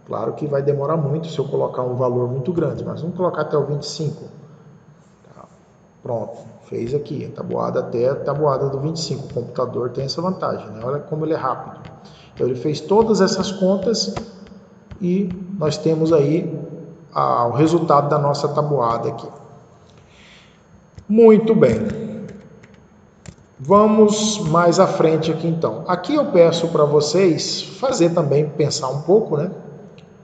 Claro que vai demorar muito se eu colocar um valor muito grande, mas vamos colocar até o 25. Tá? Pronto, fez aqui, a tabuada até a tabuada do 25. O computador tem essa vantagem, né? Olha como ele é rápido. Então ele fez todas essas contas e nós temos aí o resultado da nossa tabuada aqui. Muito bem. Vamos mais à frente aqui então. Aqui eu peço para vocês fazer também, pensar um pouco, né?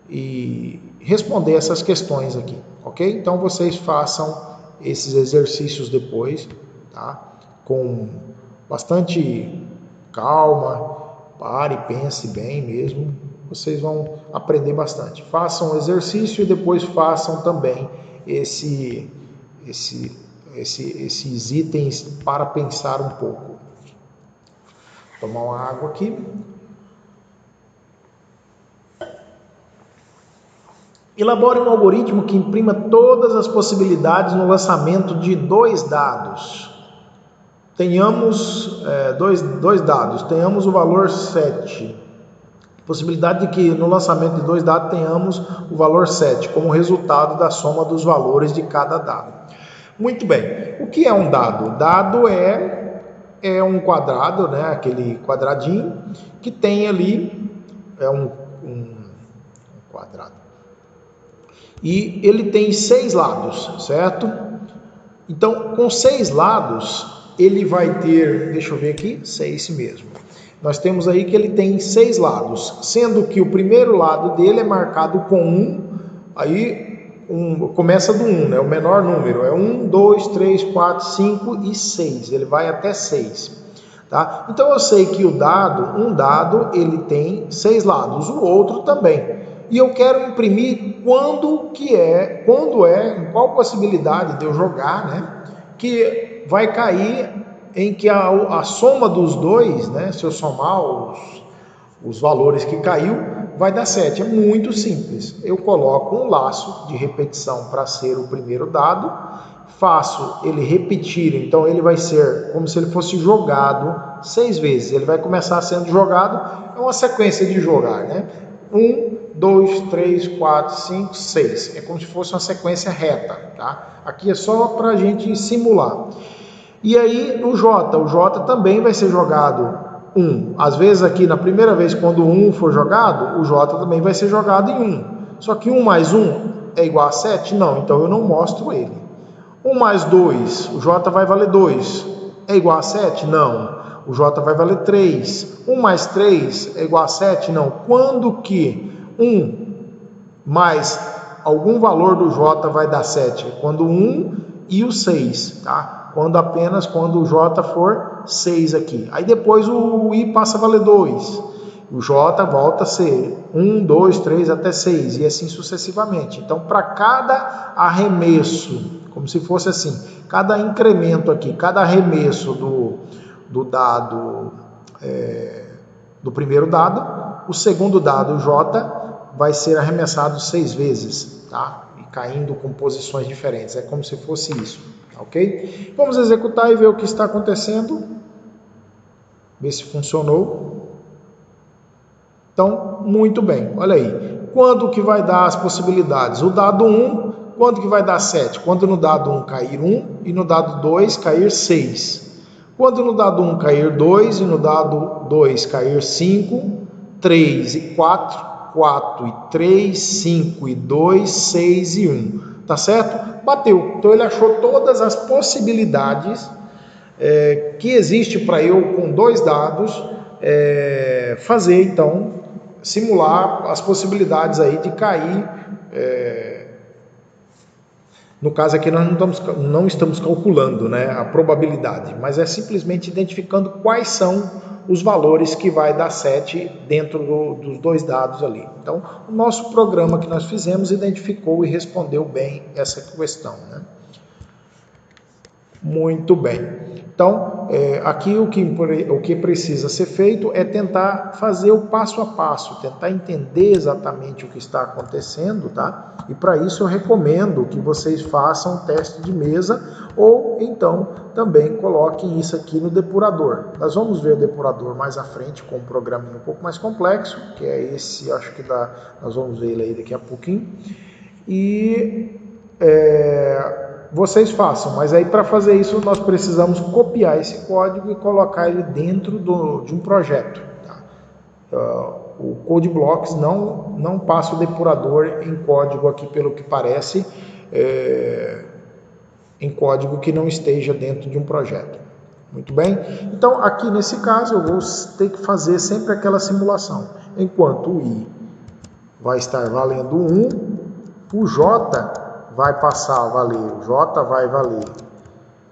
E responder essas questões aqui, ok? Então vocês façam esses exercícios depois, tá? Com bastante calma, pare, pense bem mesmo. Vocês vão aprender bastante. Façam o exercício e depois façam também esses itens para pensar um pouco. Vou tomar uma água aqui. Elabore um algoritmo que imprima todas as possibilidades no lançamento de 2 dados. Tenhamos dois dados, tenhamos o valor 7. Possibilidade de que no lançamento de 2 dados tenhamos o valor 7 como resultado da soma dos valores de cada dado. Muito bem, o que é um dado? Dado é um quadrado, né? Aquele quadradinho que tem ali, um quadrado. E ele tem 6 lados, certo? Então, com 6 lados, ele vai ter, deixa eu ver aqui, 6 mesmo. Nós temos aí que ele tem 6 lados, sendo que o primeiro lado dele é marcado com 1, aí começa do 1, né? O menor número é 1, 2, 3, 4, 5 e 6, ele vai até 6. Tá? Então eu sei que um dado, ele tem 6 lados, o outro também. E eu quero imprimir em qual possibilidade de eu jogar, né? Que vai cair em que a soma dos dois, né? Se eu somar os valores que caiu, vai dar 7. É muito simples. Eu coloco um laço de repetição para ser o primeiro dado, faço ele repetir, então ele vai ser como se ele fosse jogado 6 vezes. Ele vai começar sendo jogado, é uma sequência de jogar, né? 1, 2, 3, 4, 5, 6. É como se fosse uma sequência reta, tá? Aqui é só para a gente simular. E aí o J também vai ser jogado 1. Às vezes aqui na primeira vez, quando o 1 for jogado, o J também vai ser jogado em 1. Só que 1 mais 1 é igual a 7? Não, então eu não mostro ele. 1 mais 2, o J vai valer 2. É igual a 7? Não. O J vai valer 3. 1 mais 3 é igual a 7? Não. Quando que 1 mais algum valor do J vai dar 7? Quando 1 e o 6, tá? Quando o J for 6 aqui. Aí depois o I passa a valer 2. O J volta a ser 1, 2, 3 até 6 e assim sucessivamente. Então, para cada arremesso, como se fosse assim, cada incremento aqui, cada arremesso do dado, do primeiro dado, o segundo dado, o J, vai ser arremessado 6 vezes, tá? E caindo com posições diferentes. É como se fosse isso, ok? Vamos executar e ver o que está acontecendo. Ver se funcionou. Então, muito bem. Olha aí. Quando que vai dar as possibilidades? O dado 1, quando que vai dar 7? Quando no dado 1 cair 1 e no dado 2 cair 6. Quando no dado 1 cair 2 e no dado 2 cair 5, 3 e 4, 4 e 3, 5 e 2, 6 e 1. Tá certo? Bateu. Então ele achou todas as possibilidades que existe para eu, com 2 dados, fazer, então, simular as possibilidades aí de cair. No caso aqui nós não estamos calculando, né, a probabilidade, mas é simplesmente identificando quais são os valores que vai dar 7 dentro dos 2 dados ali. Então, o nosso programa que nós fizemos identificou e respondeu bem essa questão, né? Muito bem. Então, aqui o que precisa ser feito é tentar fazer o passo a passo, tentar entender exatamente o que está acontecendo, tá? E para isso eu recomendo que vocês façam um teste de mesa ou então também coloquem isso aqui no depurador. Nós vamos ver o depurador mais à frente com um programinha um pouco mais complexo, que é esse, acho que nós vamos ver ele aí daqui a pouquinho. E vocês façam, mas aí para fazer isso nós precisamos copiar esse código e colocar ele dentro de um projeto. Tá? O CodeBlocks não passa o depurador em código aqui, pelo que parece, em código que não esteja dentro de um projeto. Muito bem? Então aqui nesse caso eu vou ter que fazer sempre aquela simulação. Enquanto o I vai estar valendo 1, o J vai passar a valer, o J vai valer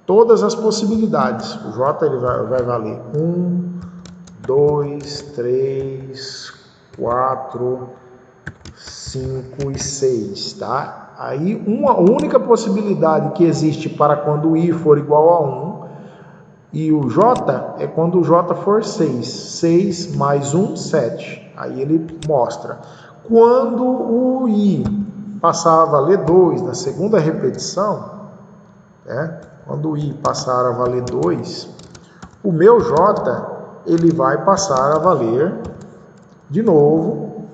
todas as possibilidades. O J ele vai valer 1, 2, 3, 4, 5 e 6, tá? Aí uma única possibilidade que existe para quando o I for igual a 1 e o J é quando o J for 6. 6 mais 1, 7. Aí ele mostra. Quando o I passar a valer 2 na segunda repetição, quando o I passar a valer 2, o meu J ele vai passar a valer de novo,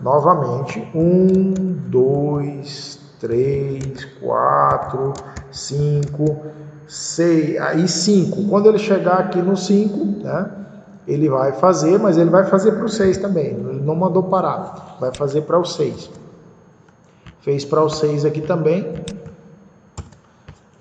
novamente, 1, 2, 3, 4, 5, 6, aí 5. Quando ele chegar aqui no 5, ele vai fazer, mas ele vai fazer para o 6 também, ele não mandou parar, vai fazer para o 6. Fez para o 6 aqui também.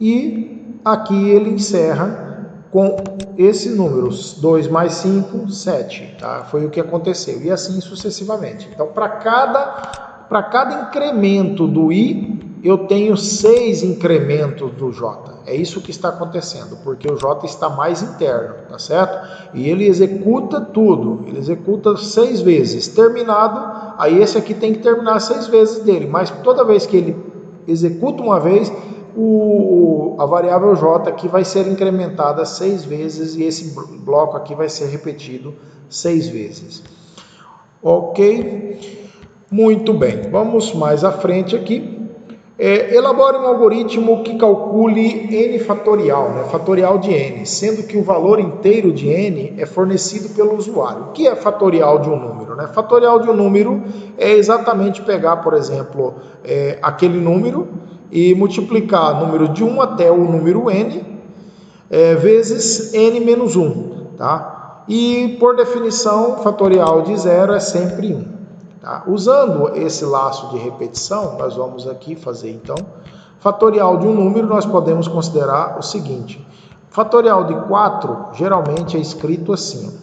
E aqui ele encerra com esse número, 2 mais 5, 7. Tá? Foi o que aconteceu. E assim sucessivamente. Então, para cada incremento do I, eu tenho 6 incrementos do J. É isso que está acontecendo, porque o J está mais interno, tá certo? E ele executa tudo, ele executa 6 vezes. Terminado, aí esse aqui tem que terminar 6 vezes dele, mas toda vez que ele executa uma vez, a variável J aqui vai ser incrementada 6 vezes e esse bloco aqui vai ser repetido 6 vezes. Ok? Muito bem, vamos mais à frente aqui. Elabore um algoritmo que calcule n fatorial, fatorial de n, sendo que o valor inteiro de n é fornecido pelo usuário. O que é fatorial de um número? Fatorial de um número é exatamente pegar, por exemplo, aquele número e multiplicar o número de 1 até o número n vezes n menos 1. Tá? E, por definição, fatorial de 0 é sempre 1. Tá? Usando esse laço de repetição, nós vamos aqui fazer então, fatorial de um número, nós podemos considerar o seguinte, fatorial de 4 geralmente é escrito assim,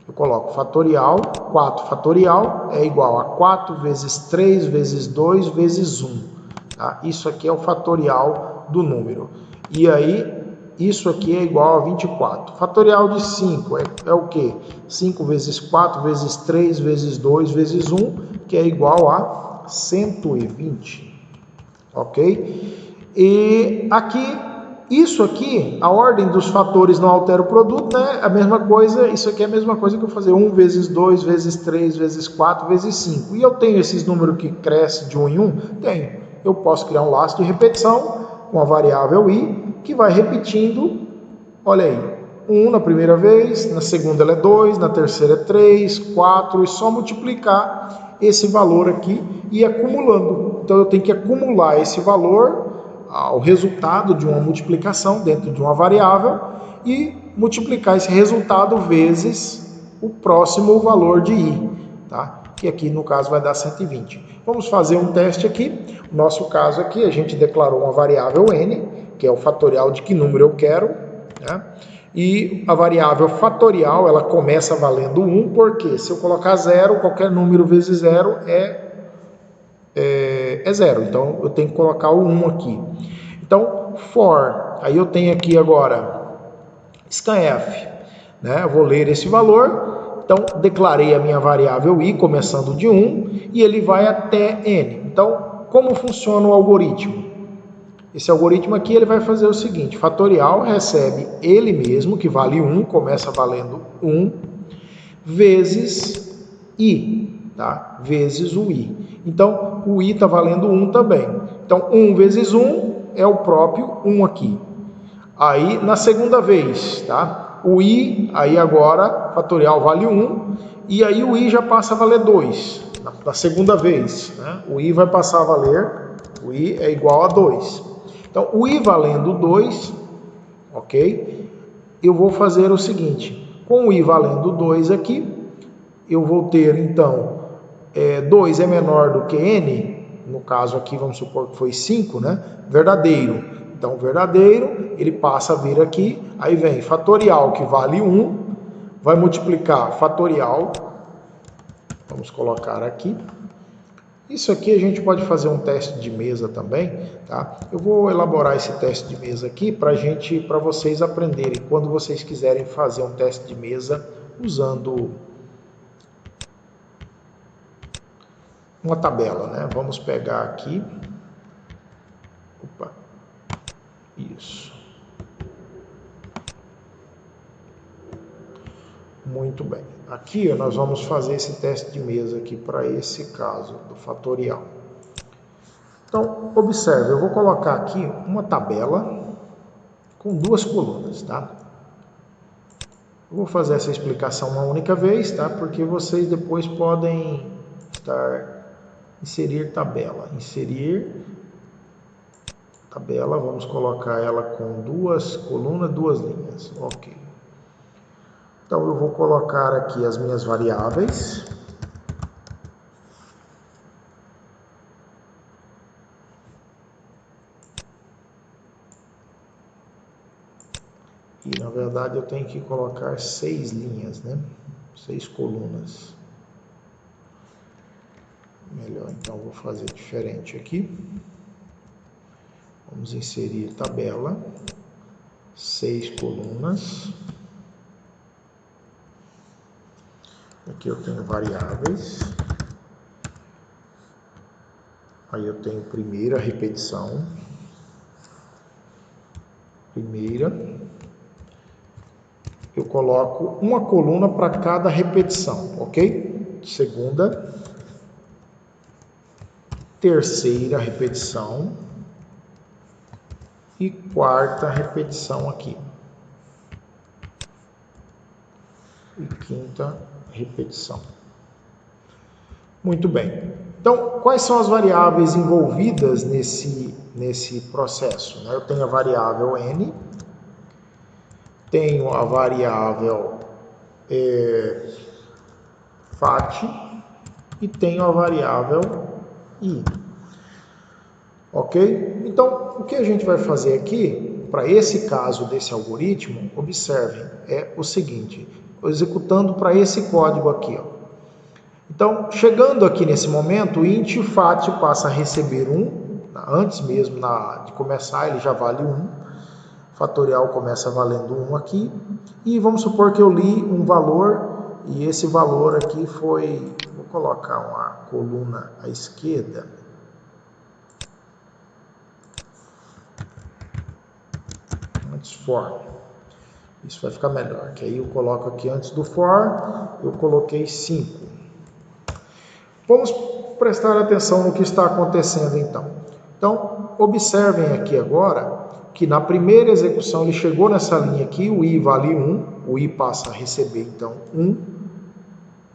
eu coloco fatorial, 4 fatorial é igual a 4 vezes 3 vezes 2 vezes 1, tá? Isso aqui é o fatorial do número, e aí isso aqui é igual a 24. Fatorial de 5 é o quê? 5 vezes 4 vezes 3 vezes 2 vezes 1, que é igual a 120. Ok? E aqui, isso aqui, a ordem dos fatores não altera o produto, né? A mesma coisa, isso aqui é a mesma coisa que eu fazer 1 vezes 2 vezes 3 vezes 4 vezes 5. E eu tenho esses números que crescem de 1 em 1? Tenho. Eu posso criar um laço de repetição com a variável i, que vai repetindo, olha aí, 1 na primeira vez, na segunda ela é 2, na terceira é 3, 4, e só multiplicar esse valor aqui e ir acumulando. Então eu tenho que acumular esse valor ao resultado de uma multiplicação dentro de uma variável e multiplicar esse resultado vezes o próximo valor de i, tá? Que aqui no caso vai dar 120. Vamos fazer um teste aqui. No nosso caso aqui, a gente declarou uma variável n, que é o fatorial de que número eu quero, né? E a variável fatorial, ela começa valendo 1, porque se eu colocar 0, qualquer número vezes 0 é 0. Então, eu tenho que colocar o 1 aqui. Então, for, aí eu tenho aqui agora scanf, né? Eu vou ler esse valor. Então, declarei a minha variável i, começando de 1, e ele vai até n. Então, como funciona o algoritmo? Esse algoritmo aqui ele vai fazer o seguinte: fatorial recebe ele mesmo, que vale 1, começa valendo 1, vezes i, tá? Vezes o i. Então, o i está valendo 1 também. Então, 1 vezes 1 é o próprio 1 aqui. Aí, na segunda vez, tá? O i, aí agora, fatorial vale 1, e aí o i já passa a valer 2. Na segunda vez, né? O i vai passar a valer, o i é igual a 2. Então, o i valendo 2, ok? Eu vou fazer o seguinte, com o i valendo 2 aqui, eu vou ter, então, 2 é menor do que n, no caso aqui, vamos supor que foi 5, né? Verdadeiro. Então, verdadeiro, ele passa a vir aqui, aí vem fatorial, que vale 1, vai multiplicar fatorial, vamos colocar aqui. Isso aqui a gente pode fazer um teste de mesa também, tá? Eu vou elaborar esse teste de mesa aqui para vocês aprenderem, quando vocês quiserem fazer um teste de mesa usando uma tabela, né? Vamos pegar aqui. Opa. Isso. Muito bem. Aqui nós vamos fazer esse teste de mesa aqui para esse caso do fatorial. Então, observe, eu vou colocar aqui uma tabela com duas colunas, tá? Eu vou fazer essa explicação uma única vez, tá? Porque vocês depois podem inserir tabela. Inserir tabela, vamos colocar ela com duas colunas, duas linhas. Ok. Então, eu vou colocar aqui as minhas variáveis. E, na verdade, eu tenho que colocar 6 linhas, né? 6 colunas. Melhor, então, vou fazer diferente aqui. Vamos inserir tabela. 6 colunas. Aqui eu tenho variáveis. Aí eu tenho primeira repetição. Primeira. Eu coloco uma coluna para cada repetição, ok? Segunda. Terceira repetição. E quarta repetição aqui. E quinta repetição. Muito bem. Então, quais são as variáveis envolvidas nesse processo? Eu tenho a variável n, tenho a variável fat e tenho a variável i. Ok? Então, o que a gente vai fazer aqui, para esse caso desse algoritmo, observem, é o seguinte, executando para esse código aqui, ó. Então, chegando aqui nesse momento, o int fat passa a receber 1, antes mesmo de começar ele já vale 1, fatorial começa valendo 1 aqui, e vamos supor que eu li um valor, e esse valor aqui foi, vou colocar uma coluna à esquerda, antes for, isso vai ficar melhor, que aí eu coloco aqui antes do for, eu coloquei 5. Vamos prestar atenção no que está acontecendo então. Então, observem aqui agora, que na primeira execução ele chegou nessa linha aqui, o i vale 1, o i passa a receber então 1,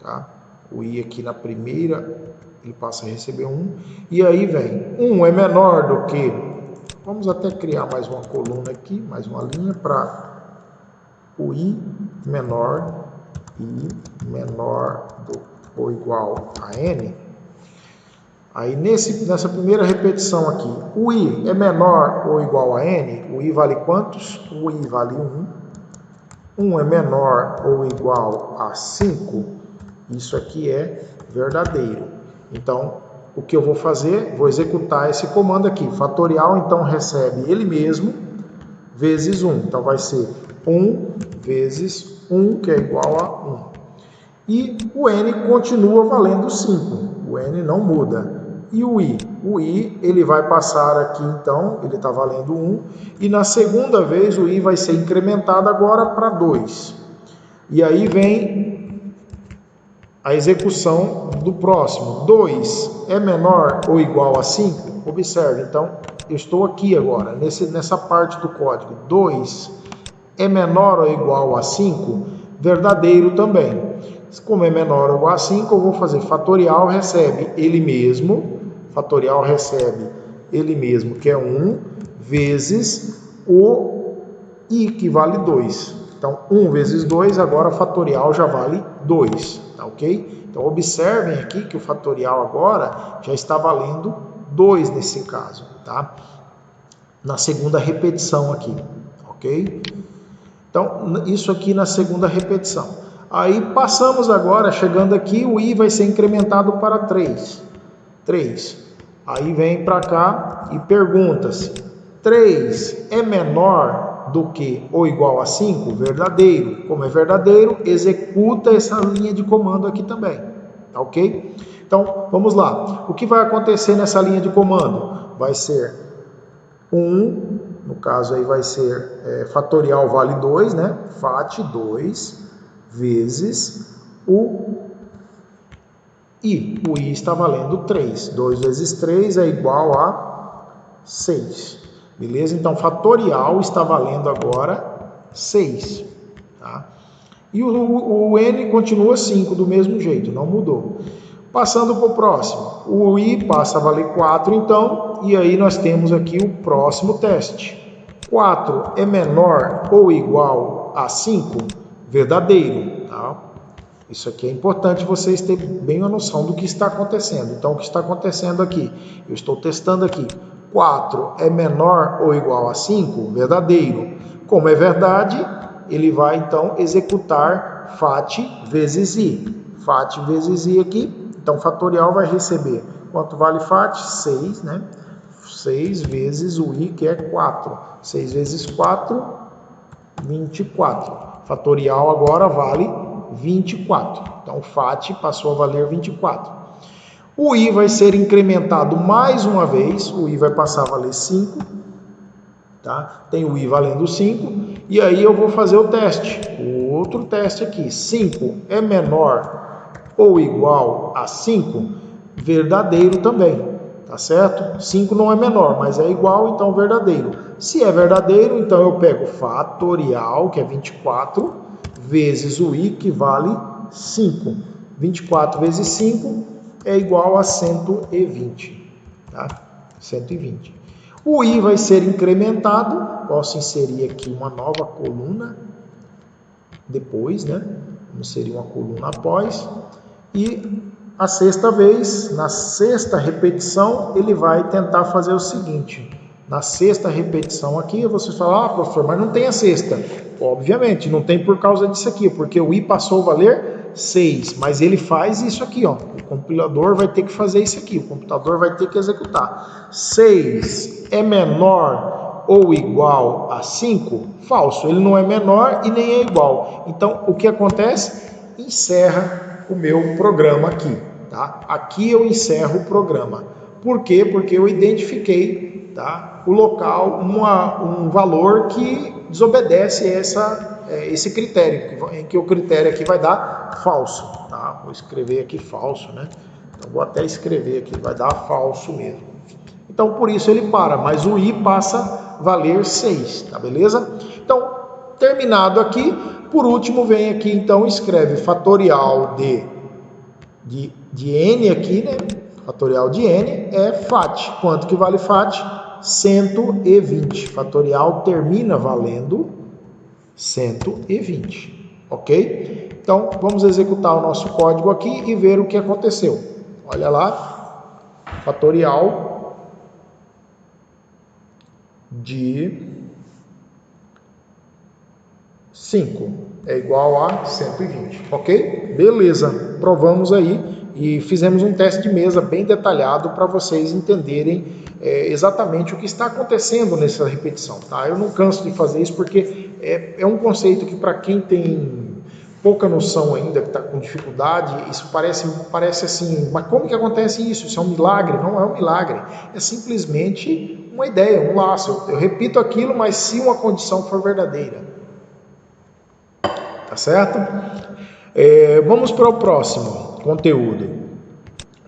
tá? O i aqui na primeira, ele passa a receber 1, e aí vem 1 é menor do que, vamos até criar mais uma coluna aqui, mais uma linha para o i menor do ou igual a n. Aí nessa primeira repetição aqui, o i é menor ou igual a n, o i vale quantos? O i vale 1. 1 é menor ou igual a 5, isso aqui é verdadeiro. Então, o que eu vou fazer? Vou executar esse comando aqui. Fatorial, então, recebe ele mesmo, vezes 1. Então, vai ser 1 vezes 1, que é igual a 1. E o n continua valendo 5. O n não muda. E o i? O i, ele vai passar aqui, então, ele está valendo 1. E na segunda vez, o i vai ser incrementado agora para 2. E aí vem a execução do próximo. 2 é menor ou igual a 5? Observe, então, eu estou aqui agora, nessa parte do código. 2 é menor ou igual a 5? Verdadeiro também. Como é menor ou igual a 5, eu vou fazer fatorial, recebe ele mesmo, fatorial recebe ele mesmo, que é 1, vezes o i, que vale 2. Então, 1 vezes 2, agora fatorial já vale 2, tá ok? Então, observem aqui que o fatorial agora já está valendo 2 nesse caso, tá? Na segunda repetição aqui, ok? Então, isso aqui na segunda repetição. Aí passamos agora, chegando aqui, o i vai ser incrementado para 3. 3. Aí vem para cá e pergunta-se, 3 é menor do que ou igual a 5? Verdadeiro. Como é verdadeiro, executa essa linha de comando aqui também. Tá ok? Então, vamos lá. O que vai acontecer nessa linha de comando? Vai ser 1, no caso aí vai ser fatorial vale 2, né? Fat 2 vezes o i. O i está valendo 3. 2 vezes 3 é igual a 6. Beleza? Então, fatorial está valendo agora 6. Tá? E o n continua 5 do mesmo jeito, não mudou. Passando para o próximo. O i passa a valer 4, então, e aí nós temos aqui o próximo teste. 4 é menor ou igual a 5? Verdadeiro. Tá? Isso aqui é importante vocês terem bem a noção do que está acontecendo. Então, o que está acontecendo aqui? Eu estou testando aqui. 4 é menor ou igual a 5? Verdadeiro. Como é verdade, ele vai, então, executar fat vezes i. Fat vezes i aqui. Então, fatorial vai receber. Quanto vale fat? 6, né? 6 vezes o i, que é 4. 6 vezes 4, 24. Fatorial agora vale 24. Então, o fat passou a valer 24. O i vai ser incrementado mais uma vez. O i vai passar a valer 5. Tá? Tem o i valendo 5. E aí eu vou fazer o teste. O outro teste aqui. 5 é menor ou igual a 5? Verdadeiro também. Tá certo? 5 não é menor, mas é igual, então verdadeiro. Se é verdadeiro, então eu pego fatorial, que é 24, vezes o i, que vale 5. 24 vezes 5 é igual a 120. Tá? 120. O i vai ser incrementado, posso inserir aqui uma nova coluna depois, né? Vamos inserir uma coluna após. E a sexta vez, na sexta repetição, ele vai tentar fazer o seguinte. Na sexta repetição aqui, você fala, ah, professor, mas não tem a sexta. Obviamente, não tem por causa disso aqui, porque o i passou a valer 6, mas ele faz isso aqui, ó. O compilador vai ter que fazer isso aqui, o computador vai ter que executar. 6 é menor ou igual a 5? Falso, ele não é menor e nem é igual. Então, o que acontece? Encerra o meu programa aqui, tá? Aqui eu encerro o programa. Por quê? Porque eu identifiquei, tá, o local, um valor que desobedece esse critério, em que o critério aqui vai dar falso, tá? Vou escrever aqui falso, né? Então, vou até escrever aqui, vai dar falso mesmo. Então, por isso ele para, mas o i passa a valer 6, tá beleza? Então, terminado aqui, por último vem aqui, então, escreve fatorial de n aqui, né? Fatorial de n é FAT. Quanto que vale FAT? 120. Fatorial termina valendo 120, ok? Então, vamos executar o nosso código aqui e ver o que aconteceu. Olha lá, fatorial de 5 é igual a 120, ok? Beleza, provamos aí e fizemos um teste de mesa bem detalhado para vocês entenderem exatamente o que está acontecendo nessa repetição, tá? Eu não canso de fazer isso porque é um conceito que para quem tem pouca noção ainda, que está com dificuldade, isso parece assim, mas como que acontece isso? Isso é um milagre? Não é um milagre, é simplesmente uma ideia, um laço. Eu repito aquilo, mas se uma condição for verdadeira. Tá certo? Vamos para o próximo conteúdo.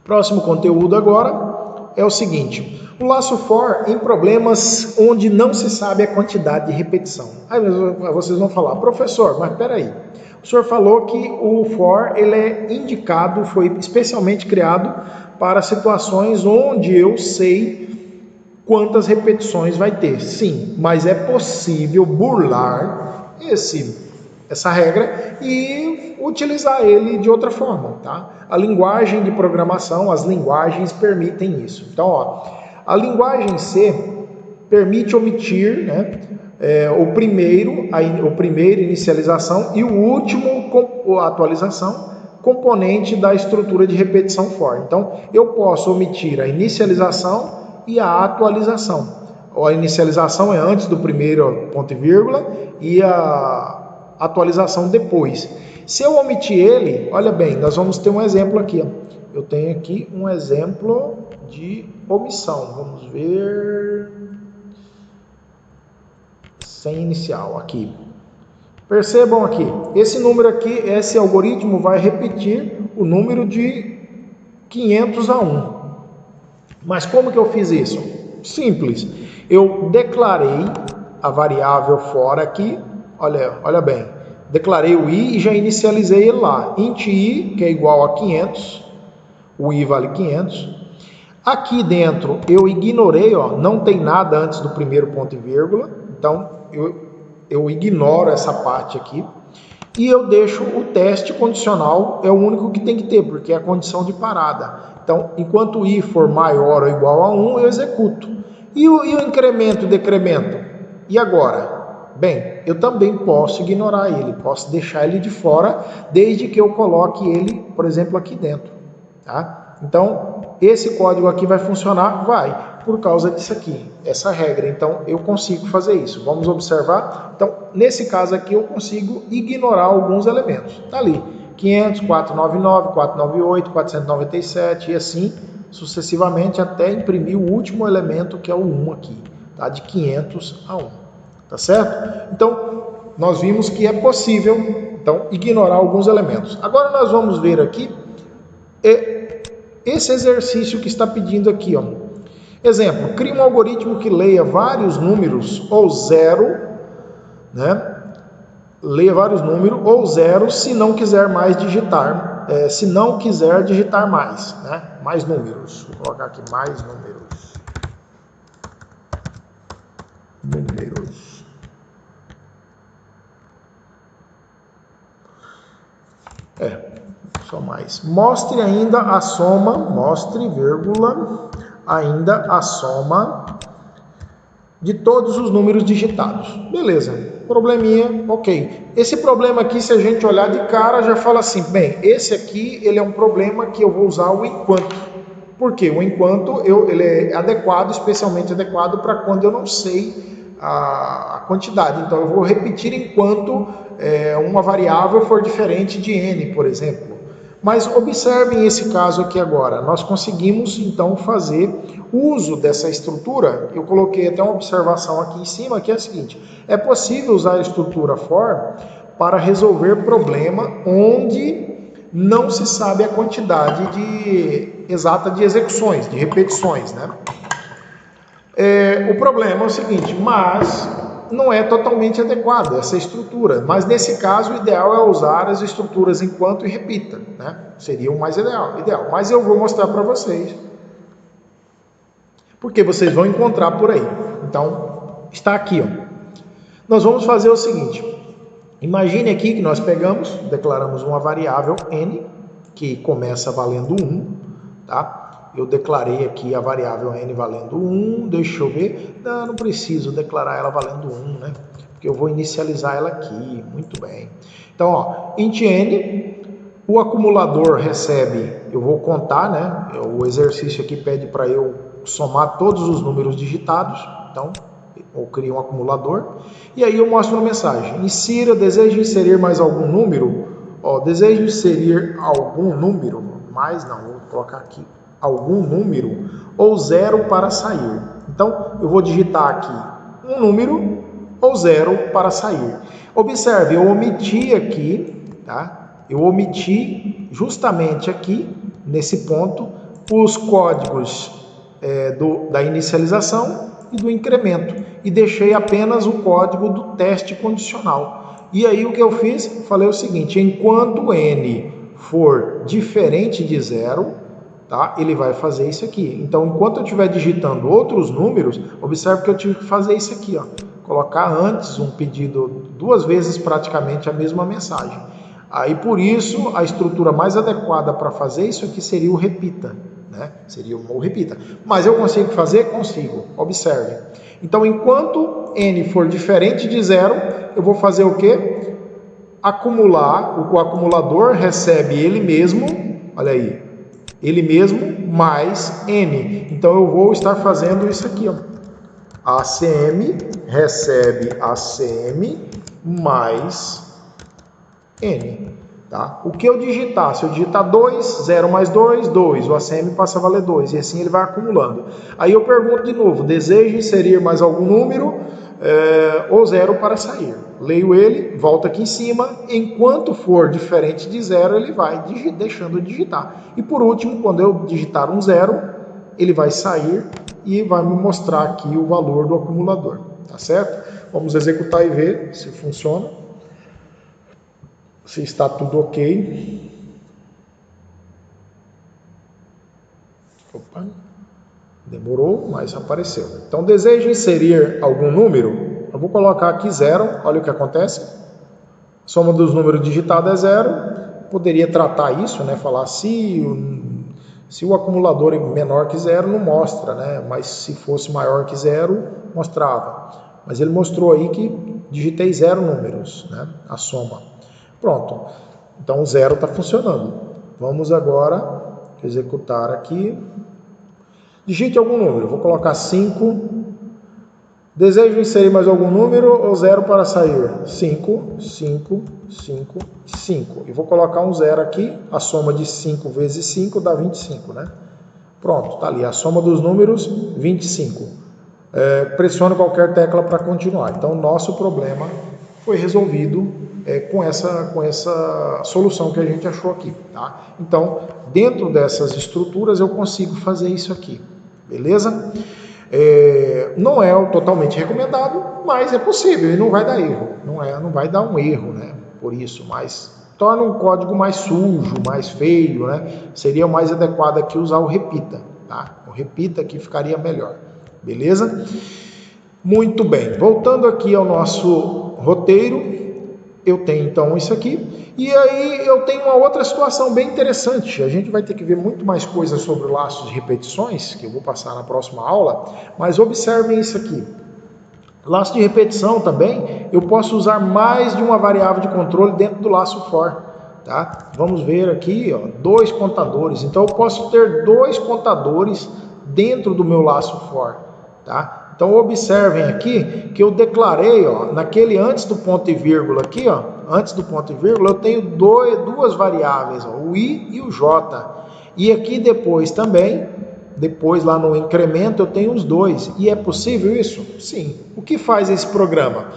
Próximo conteúdo agora é o seguinte: o laço for em problemas onde não se sabe a quantidade de repetição. Aí vocês vão falar, professor, mas peraí, o senhor falou que o for ele é indicado, foi especialmente criado para situações onde eu sei quantas repetições vai ter. Sim, mas é possível burlar essa regra e utilizar ele de outra forma, tá? A linguagem de programação, as linguagens permitem isso. Então, ó, a linguagem C permite omitir, né, o primeiro inicialização e o último atualização componente da estrutura de repetição for. Então, eu posso omitir a inicialização e a atualização. A inicialização é antes do primeiro ponto e vírgula e a atualização depois. Se eu omitir ele, olha bem, nós vamos ter um exemplo aqui. Ó. Eu tenho aqui um exemplo de omissão. Vamos ver. Sem inicial, aqui. Percebam aqui, esse número aqui, esse algoritmo vai repetir o número de 500 a 1. Mas como que eu fiz isso? Simples. Eu declarei a variável for aqui, olha bem, declarei o i e já inicializei ele lá. Int i, que é igual a 500, o i vale 500. Aqui dentro eu ignorei, ó, não tem nada antes do primeiro ponto e vírgula, então eu ignoro essa parte aqui. E eu deixo o teste condicional, é o único que tem que ter, porque é a condição de parada. Então, enquanto o i for maior ou igual a 1, eu executo. E o incremento e decremento? E agora? Bem, eu também posso ignorar ele, posso deixar ele de fora, desde que eu coloque ele, por exemplo, aqui dentro. Tá? Então, esse código aqui vai funcionar? Vai, por causa disso aqui, essa regra. Então, eu consigo fazer isso. Vamos observar? Então, nesse caso aqui, eu consigo ignorar alguns elementos. Tá ali, 500, 499, 498, 497 e assim sucessivamente até imprimir o último elemento, que é o 1 aqui, tá? De 500 a 1. Tá certo? Então, nós vimos que é possível, então, ignorar alguns elementos. Agora nós vamos ver aqui esse exercício que está pedindo aqui, ó. Exemplo, crie um algoritmo que leia vários números ou zero, né? Leia vários números ou zero se não quiser mais digitar, se não quiser digitar mais, né? Mais números. Vou colocar aqui mais números. Só mais. Mostre ainda a soma, mostre, vírgula, ainda a soma de todos os números digitados. Beleza, probleminha, ok. Esse problema aqui, se a gente olhar de cara, já fala assim, bem, esse aqui, ele é um problema que eu vou usar o enquanto. Por quê? O enquanto, ele é adequado, especialmente adequado para quando eu não sei a quantidade. Então eu vou repetir enquanto uma variável for diferente de n, por exemplo. Mas observem esse caso aqui agora. Nós conseguimos então fazer uso dessa estrutura. Eu coloquei até uma observação aqui em cima, que é a seguinte: é possível usar a estrutura for para resolver problema onde não se sabe a quantidade exata de execuções, de repetições, né? O problema é o seguinte, mas não é totalmente adequada essa estrutura, mas nesse caso o ideal é usar as estruturas enquanto e repita, né? Seria o mais ideal, mas eu vou mostrar para vocês, porque vocês vão encontrar por aí. Então, está aqui, ó. Nós vamos fazer o seguinte, imagine aqui que nós declaramos uma variável n, que começa valendo 1, tá? Eu declarei aqui a variável n valendo 1, deixa eu ver, não preciso declarar ela valendo 1, né? Porque eu vou inicializar ela aqui, muito bem. Então, ó, int n, o acumulador recebe, eu vou contar, né? O exercício aqui pede para eu somar todos os números digitados, então eu crio um acumulador, e aí eu mostro uma mensagem, insira, deseja inserir mais algum número, ó, deseja inserir algum número, mais não, vou colocar aqui, algum número, ou 0 para sair. Então, eu vou digitar aqui um número ou 0 para sair. Observe, eu omiti aqui, tá? Eu omiti justamente aqui, nesse ponto, os códigos da inicialização e do incremento, e deixei apenas o código do teste condicional. E aí o que eu fiz? Falei o seguinte, enquanto n for diferente de 0, tá? Ele vai fazer isso aqui. Então, enquanto eu estiver digitando outros números, observe que eu tive que fazer isso aqui, ó. Colocar antes um pedido 2 vezes praticamente a mesma mensagem. Aí, por isso, a estrutura mais adequada para fazer isso aqui seria o repita, né? Seria o repita. Mas eu consigo fazer? Consigo. Observe. Então, enquanto n for diferente de 0, eu vou fazer o quê? Acumular. O acumulador recebe ele mesmo, olha aí, ele mesmo mais n. Então eu vou estar fazendo isso aqui, ó. ACM recebe ACM mais n, tá? O que eu digitar, se eu digitar 2, 0 mais 2, 2, o ACM passa a valer 2, e assim ele vai acumulando. Aí eu pergunto de novo, deseja inserir mais algum número ou 0 para sair. Leio ele, volto aqui em cima, enquanto for diferente de 0, ele vai deixando de digitar. E por último, quando eu digitar um 0, ele vai sair e vai me mostrar aqui o valor do acumulador, tá certo? Vamos executar e ver se funciona, se está tudo ok. Opa, demorou, mas apareceu. Então, deseja inserir algum número? Eu vou colocar aqui 0, olha o que acontece. Soma dos números digitados é 0. Poderia tratar isso, né? Falar se o acumulador é menor que 0, não mostra, né? Mas se fosse maior que 0, mostrava. Mas ele mostrou aí que digitei 0 números, né? A soma. Pronto. Então o 0 está funcionando. Vamos agora executar aqui. Digite algum número. Vou colocar 5. Desejo inserir mais algum número ou 0 para sair? 5, 5, 5, 5. E vou colocar um 0 aqui. A soma de 5 vezes 5 dá 25, né? Pronto, tá ali. A soma dos números, 25. Pressione qualquer tecla para continuar. Então, nosso problema foi resolvido com essa solução que a gente achou aqui, tá? Então, dentro dessas estruturas, eu consigo fazer isso aqui, beleza? Não é totalmente recomendado, mas é possível e não vai dar erro. Não vai dar um erro, né? Por isso, mas torna um código mais sujo, mais feio, né? Seria mais adequado aqui usar o repita, tá? O repita aqui ficaria melhor, beleza? Muito bem, voltando aqui ao nosso roteiro, eu tenho então isso aqui, e aí eu tenho uma outra situação bem interessante. A gente vai ter que ver muito mais coisas sobre laços de repetições, que eu vou passar na próxima aula, mas observem isso aqui. Laço de repetição também, eu posso usar mais de uma variável de controle dentro do laço for, tá? Vamos ver aqui, ó, 2 contadores. Então eu posso ter 2 contadores dentro do meu laço for, tá? Então observem aqui que eu declarei, ó, naquele antes do ponto e vírgula aqui, ó, antes do ponto e vírgula, eu tenho duas variáveis, ó, o i e o j. E aqui depois também, depois lá no incremento, eu tenho os dois. E é possível isso? Sim. O que faz esse programa?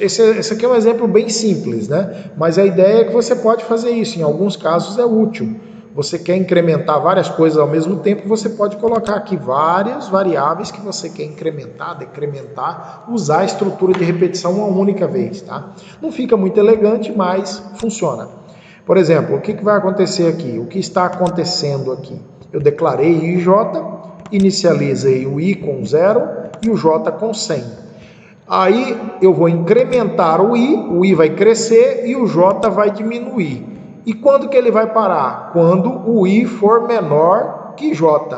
Esse aqui é um exemplo bem simples, né? Mas a ideia é que você pode fazer isso. Em alguns casos é útil. Você quer incrementar várias coisas ao mesmo tempo, você pode colocar aqui várias variáveis que você quer incrementar, decrementar, usar a estrutura de repetição uma única vez, tá? Não fica muito elegante, mas funciona. Por exemplo, o que vai acontecer aqui? O que está acontecendo aqui? Eu declarei i e j, inicializei o i com 0 e o j com 100. Aí eu vou incrementar o i vai crescer e o j vai diminuir. E quando que ele vai parar? Quando o i for menor que j.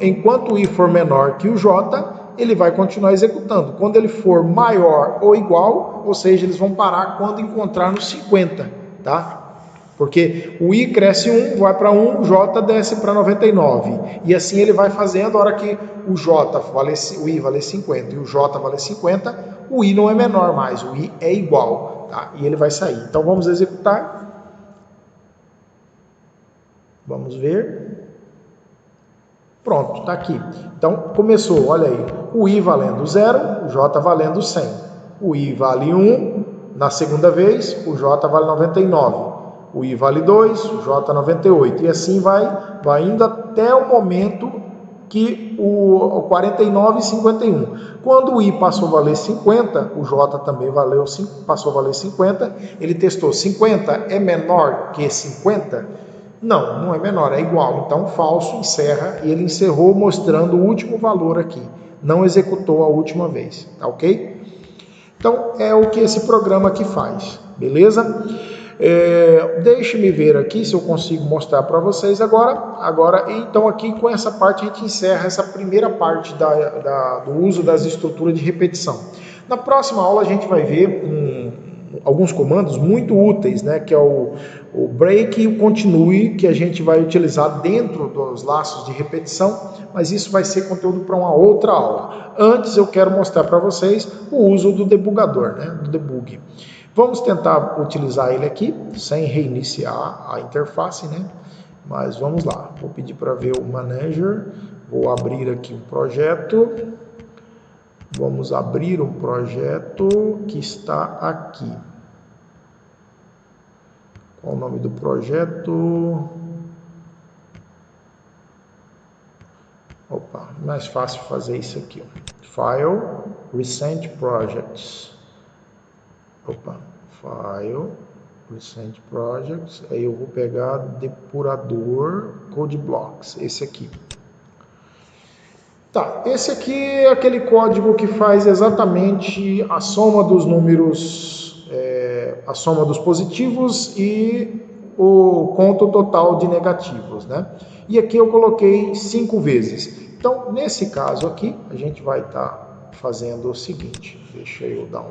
Enquanto o i for menor que o j, ele vai continuar executando. Quando ele for maior ou igual, ou seja, eles vão parar quando encontrar no 50, tá? Porque o i cresce 1, vai para 1, o j desce para 99. E assim ele vai fazendo, a hora que o i vale 50 e o j vale 50, o i não é menor mais, o i é igual, tá? E ele vai sair. Então vamos executar. Vamos ver. Pronto, está aqui. Então começou, olha aí, o i valendo 0, o j valendo 100. O i vale 1 na segunda vez, o j vale 99. O i vale 2, o j 98. E assim vai indo até o momento que o 49 e 51. Quando o i passou a valer 50, o j também passou a valer 50. Ele testou 50 é menor que 50? Não, não é menor, é igual. Então falso, encerra, e ele encerrou mostrando o último valor aqui. Não executou a última vez, tá ok? Então é o que esse programa aqui faz, beleza? Deixe-me ver aqui se eu consigo mostrar para vocês agora. Então aqui com essa parte a gente encerra essa primeira parte do uso das estruturas de repetição. Na próxima aula a gente vai ver alguns comandos muito úteis, né, que é o break e o continue, que a gente vai utilizar dentro dos laços de repetição, mas isso vai ser conteúdo para uma outra aula. Antes eu quero mostrar para vocês o uso do debugador, né, do debug. Vamos tentar utilizar ele aqui, sem reiniciar a interface, né? Mas vamos lá. Vou pedir para ver o Manager. Vou abrir aqui um projeto. Vamos abrir um projeto que está aqui. Qual o nome do projeto? Opa, mais fácil fazer isso aqui. File, Recent Projects. File, Recent Projects, aí eu vou pegar depurador Code Blocks, esse aqui. Tá, esse aqui é aquele código que faz exatamente a soma dos números, a soma dos positivos e o conto total de negativos, né? E aqui eu coloquei 5 vezes. Então, nesse caso aqui, a gente vai estar fazendo o seguinte, deixa eu dar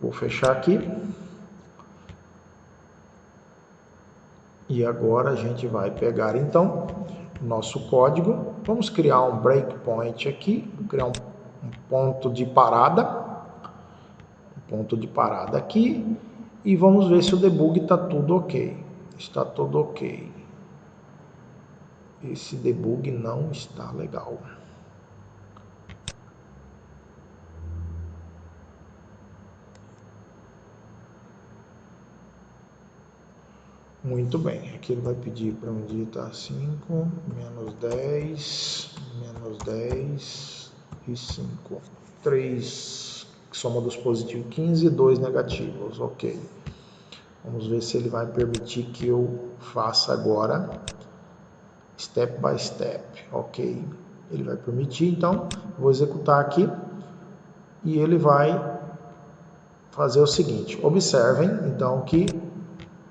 Vou fechar aqui. E agora a gente vai pegar, então, o nosso código. Vamos criar um breakpoint aqui. Vou criar um ponto de parada. Um ponto de parada aqui. E vamos ver se o debug está tudo ok. Está tudo ok. Esse debug não está legal. Muito bem, aqui ele vai pedir para eu digitar 5, menos 10 e 5. 3, soma dos positivos 15 e 2 negativos, ok. Vamos ver se ele vai permitir que eu faça agora, step by step, ok. Ele vai permitir, então, vou executar aqui e ele vai fazer o seguinte, observem, então, que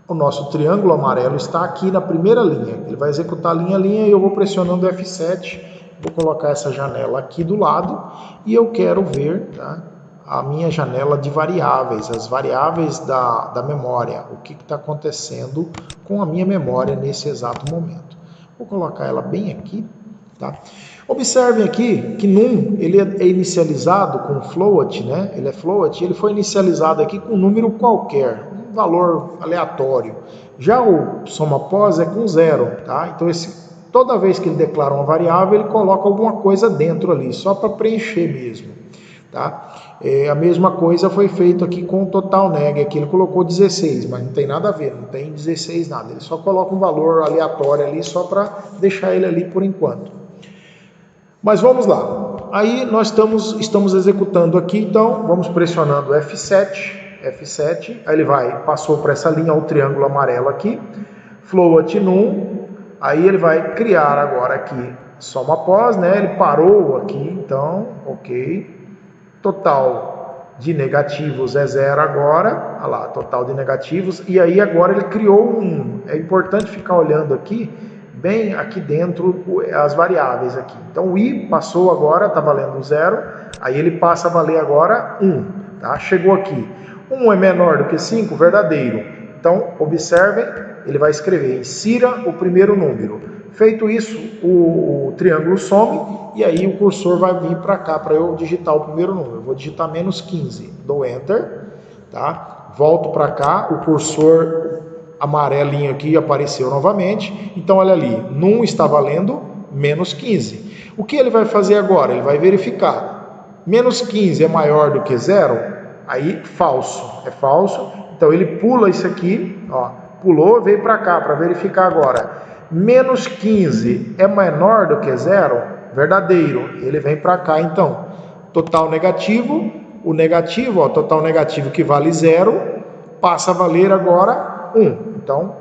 o nosso triângulo amarelo está aqui na primeira linha. Ele vai executar linha a linha e eu vou pressionando F7. Vou colocar essa janela aqui do lado e eu quero ver, tá, a minha janela de variáveis, as variáveis da memória. O que está acontecendo com a minha memória nesse exato momento. Vou colocar ela bem aqui. tá? Observem aqui que num ele é inicializado com float, né? Ele é float, ele foi inicializado aqui com um número qualquer, um valor aleatório. Já o soma pós é com 0, tá? Então toda vez que ele declara uma variável, ele coloca alguma coisa dentro ali, só para preencher mesmo, tá? A mesma coisa foi feito aqui com o total neg, aqui ele colocou 16, mas não tem nada a ver, não tem 16 nada, ele só coloca um valor aleatório ali, só para deixar ele ali por enquanto. Mas vamos lá, aí nós estamos executando aqui, então vamos pressionando F7, aí ele passou por essa linha, o triângulo amarelo aqui, float num, aí ele vai criar agora aqui soma pós, né? Ele parou aqui, então, ok. Total de negativos é 0 agora, olha lá, total de negativos, e aí agora ele criou um, é importante ficar olhando aqui, bem aqui dentro as variáveis aqui. Então o i passou agora, está valendo 0, aí ele passa a valer agora 1, tá? Chegou aqui, 1 é menor do que 5, verdadeiro. Então observem, ele vai escrever, insira o primeiro número. Feito isso, o triângulo some e aí o cursor vai vir para cá para eu digitar o primeiro número. Eu vou digitar menos 15, dou Enter, tá? Volto para cá, o cursor amarelinho aqui apareceu novamente. Então olha ali, num está valendo menos 15. O que ele vai fazer agora? Ele vai verificar. Menos 15 é maior do que 0? Aí falso, é falso. Então ele pula isso aqui, ó, pulou, veio para cá para verificar agora. Menos 15 é menor do que 0? Verdadeiro. Ele vem para cá, então. Total negativo. O negativo, ó, total negativo que vale 0, passa a valer agora 1. Então,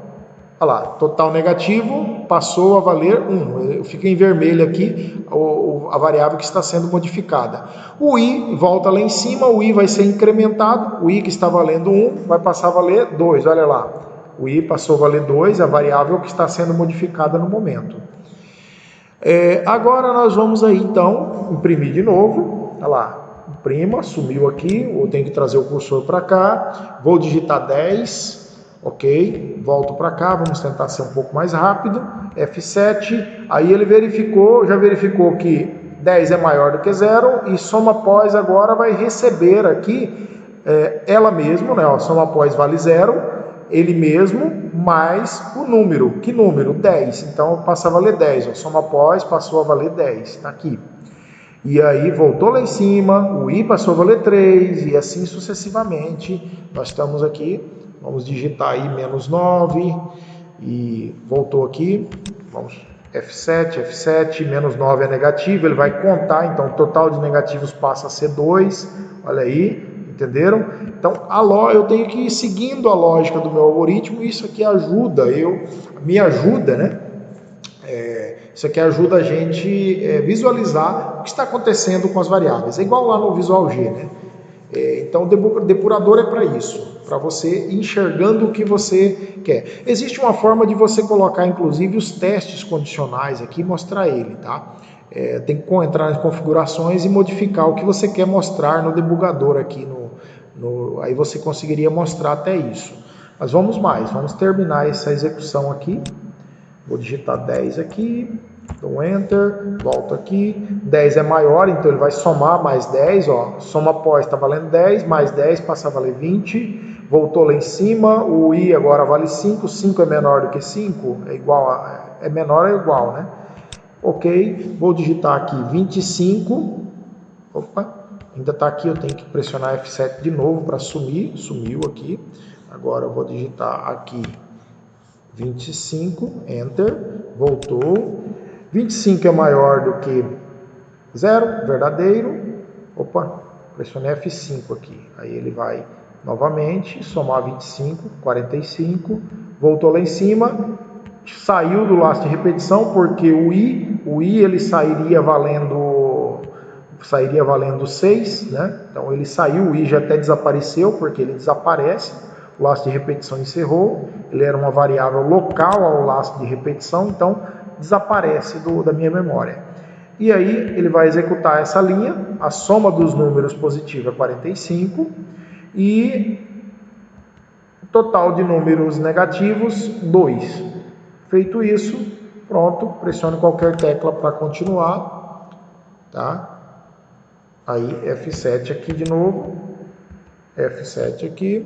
olha lá, total negativo passou a valer 1. Fica em vermelho aqui a variável que está sendo modificada. O i volta lá em cima, o i vai ser incrementado. O i que está valendo 1 vai passar a valer 2, olha lá. O i passou a valer 2, a variável que está sendo modificada no momento. Agora nós vamos aí então imprimir de novo. Olha lá, imprima, sumiu aqui. Eu tenho que trazer o cursor para cá. Vou digitar 10, ok. Volto para cá, vamos tentar ser um pouco mais rápido. F7, aí ele já verificou que 10 é maior do que 0 e soma pós agora vai receber aqui ela mesma, né? Ó, soma pós vale 0. Ele mesmo mais o número. Que número? 10. Então passa a valer 10. Ó. Soma pós passou a valer 10. Está aqui. E aí voltou lá em cima, o i passou a valer 3 e assim sucessivamente. Nós estamos aqui, vamos digitar aí menos 9 e voltou aqui. Vamos F7, menos 9 é negativo, ele vai contar, então o total de negativos passa a ser 2. Olha aí. Entenderam? Então, eu tenho que ir seguindo a lógica do meu algoritmo, e isso aqui me ajuda, né? Isso aqui ajuda a gente visualizar o que está acontecendo com as variáveis. É igual lá no Visual G, né? Então, o depurador é para isso, para você ir enxergando o que você quer. Existe uma forma de você colocar, inclusive, os testes condicionais aqui e mostrar ele, tá? Tem que entrar nas configurações e modificar o que você quer mostrar no debugador aqui aí você conseguiria mostrar até isso. Mas vamos terminar essa execução aqui. Vou digitar 10 aqui, dou Enter, volto aqui. 10 é maior, então ele vai somar mais 10, ó. Soma pós está valendo 10, mais 10 passa a valer 20. Voltou lá em cima, o i agora vale 5, 5 é menor do que 5, é menor ou igual, né? Ok, vou digitar aqui 25, opa, ainda está aqui, eu tenho que pressionar F7 de novo para sumir, sumiu aqui. Agora eu vou digitar aqui 25, Enter, voltou. 25 é maior do que 0, verdadeiro. Opa, pressionei F5 aqui, aí ele vai novamente somar 25, 45, voltou lá em cima. Saiu do laço de repetição porque o i ele sairia valendo 6, né? Então ele saiu, o i já até desapareceu porque ele desaparece, o laço de repetição encerrou, ele era uma variável local ao laço de repetição, então desaparece da minha memória. E aí ele vai executar essa linha, a soma dos números positiva é 45 e o total de números negativos 2. Feito isso, Pronto, pressione qualquer tecla para continuar, tá? Aí F7 aqui de novo, F7 aqui,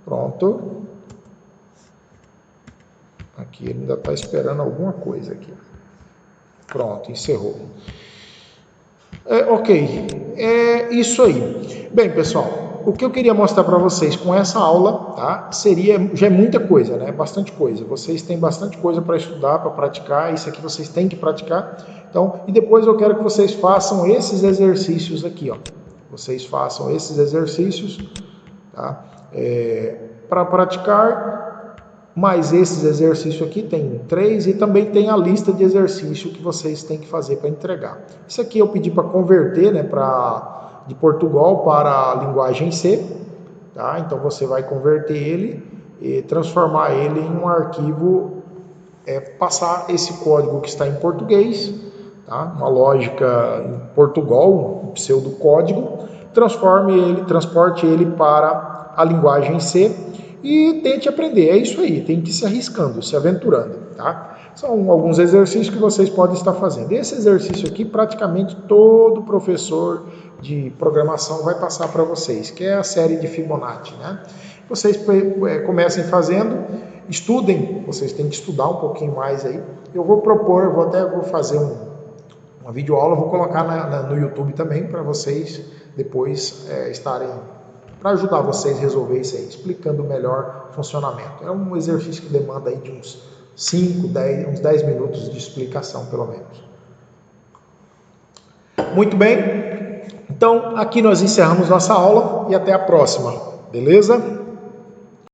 pronto. Aqui ele ainda está esperando alguma coisa aqui. Pronto, encerrou. Ok, é isso aí. Bem, pessoal, o que eu queria mostrar para vocês com essa aula, tá? Já é muita coisa, né? Bastante coisa. Vocês têm bastante coisa para estudar, para praticar. Isso aqui vocês têm que praticar. Então, e depois eu quero que vocês façam esses exercícios aqui, ó. Vocês façam esses exercícios, tá? Para praticar. Mas esses exercícios aqui tem 3 e também tem a lista de exercícios que vocês têm que fazer para entregar. Isso aqui eu pedi para converter, né, de Portugal para a linguagem C, tá? Então você vai converter ele e transformar ele em um arquivo, passar esse código que está em português, tá? Uma lógica em Portugal, um pseudocódigo, transporte ele para a linguagem C e tente aprender. É isso aí, tem que ir se arriscando, se aventurando, tá? São alguns exercícios que vocês podem estar fazendo. Esse exercício aqui, praticamente todo professor de programação vai passar para vocês, que é a série de Fibonacci, né? Vocês comecem fazendo, estudem, vocês têm que estudar um pouquinho mais aí. Eu vou propor, vou fazer uma videoaula, vou colocar no YouTube também, para vocês depois estarem, para ajudar vocês a resolver isso aí, explicando melhor o funcionamento. É um exercício que demanda aí de uns 10 minutos de explicação, pelo menos. Muito bem, então aqui nós encerramos nossa aula e até a próxima, beleza?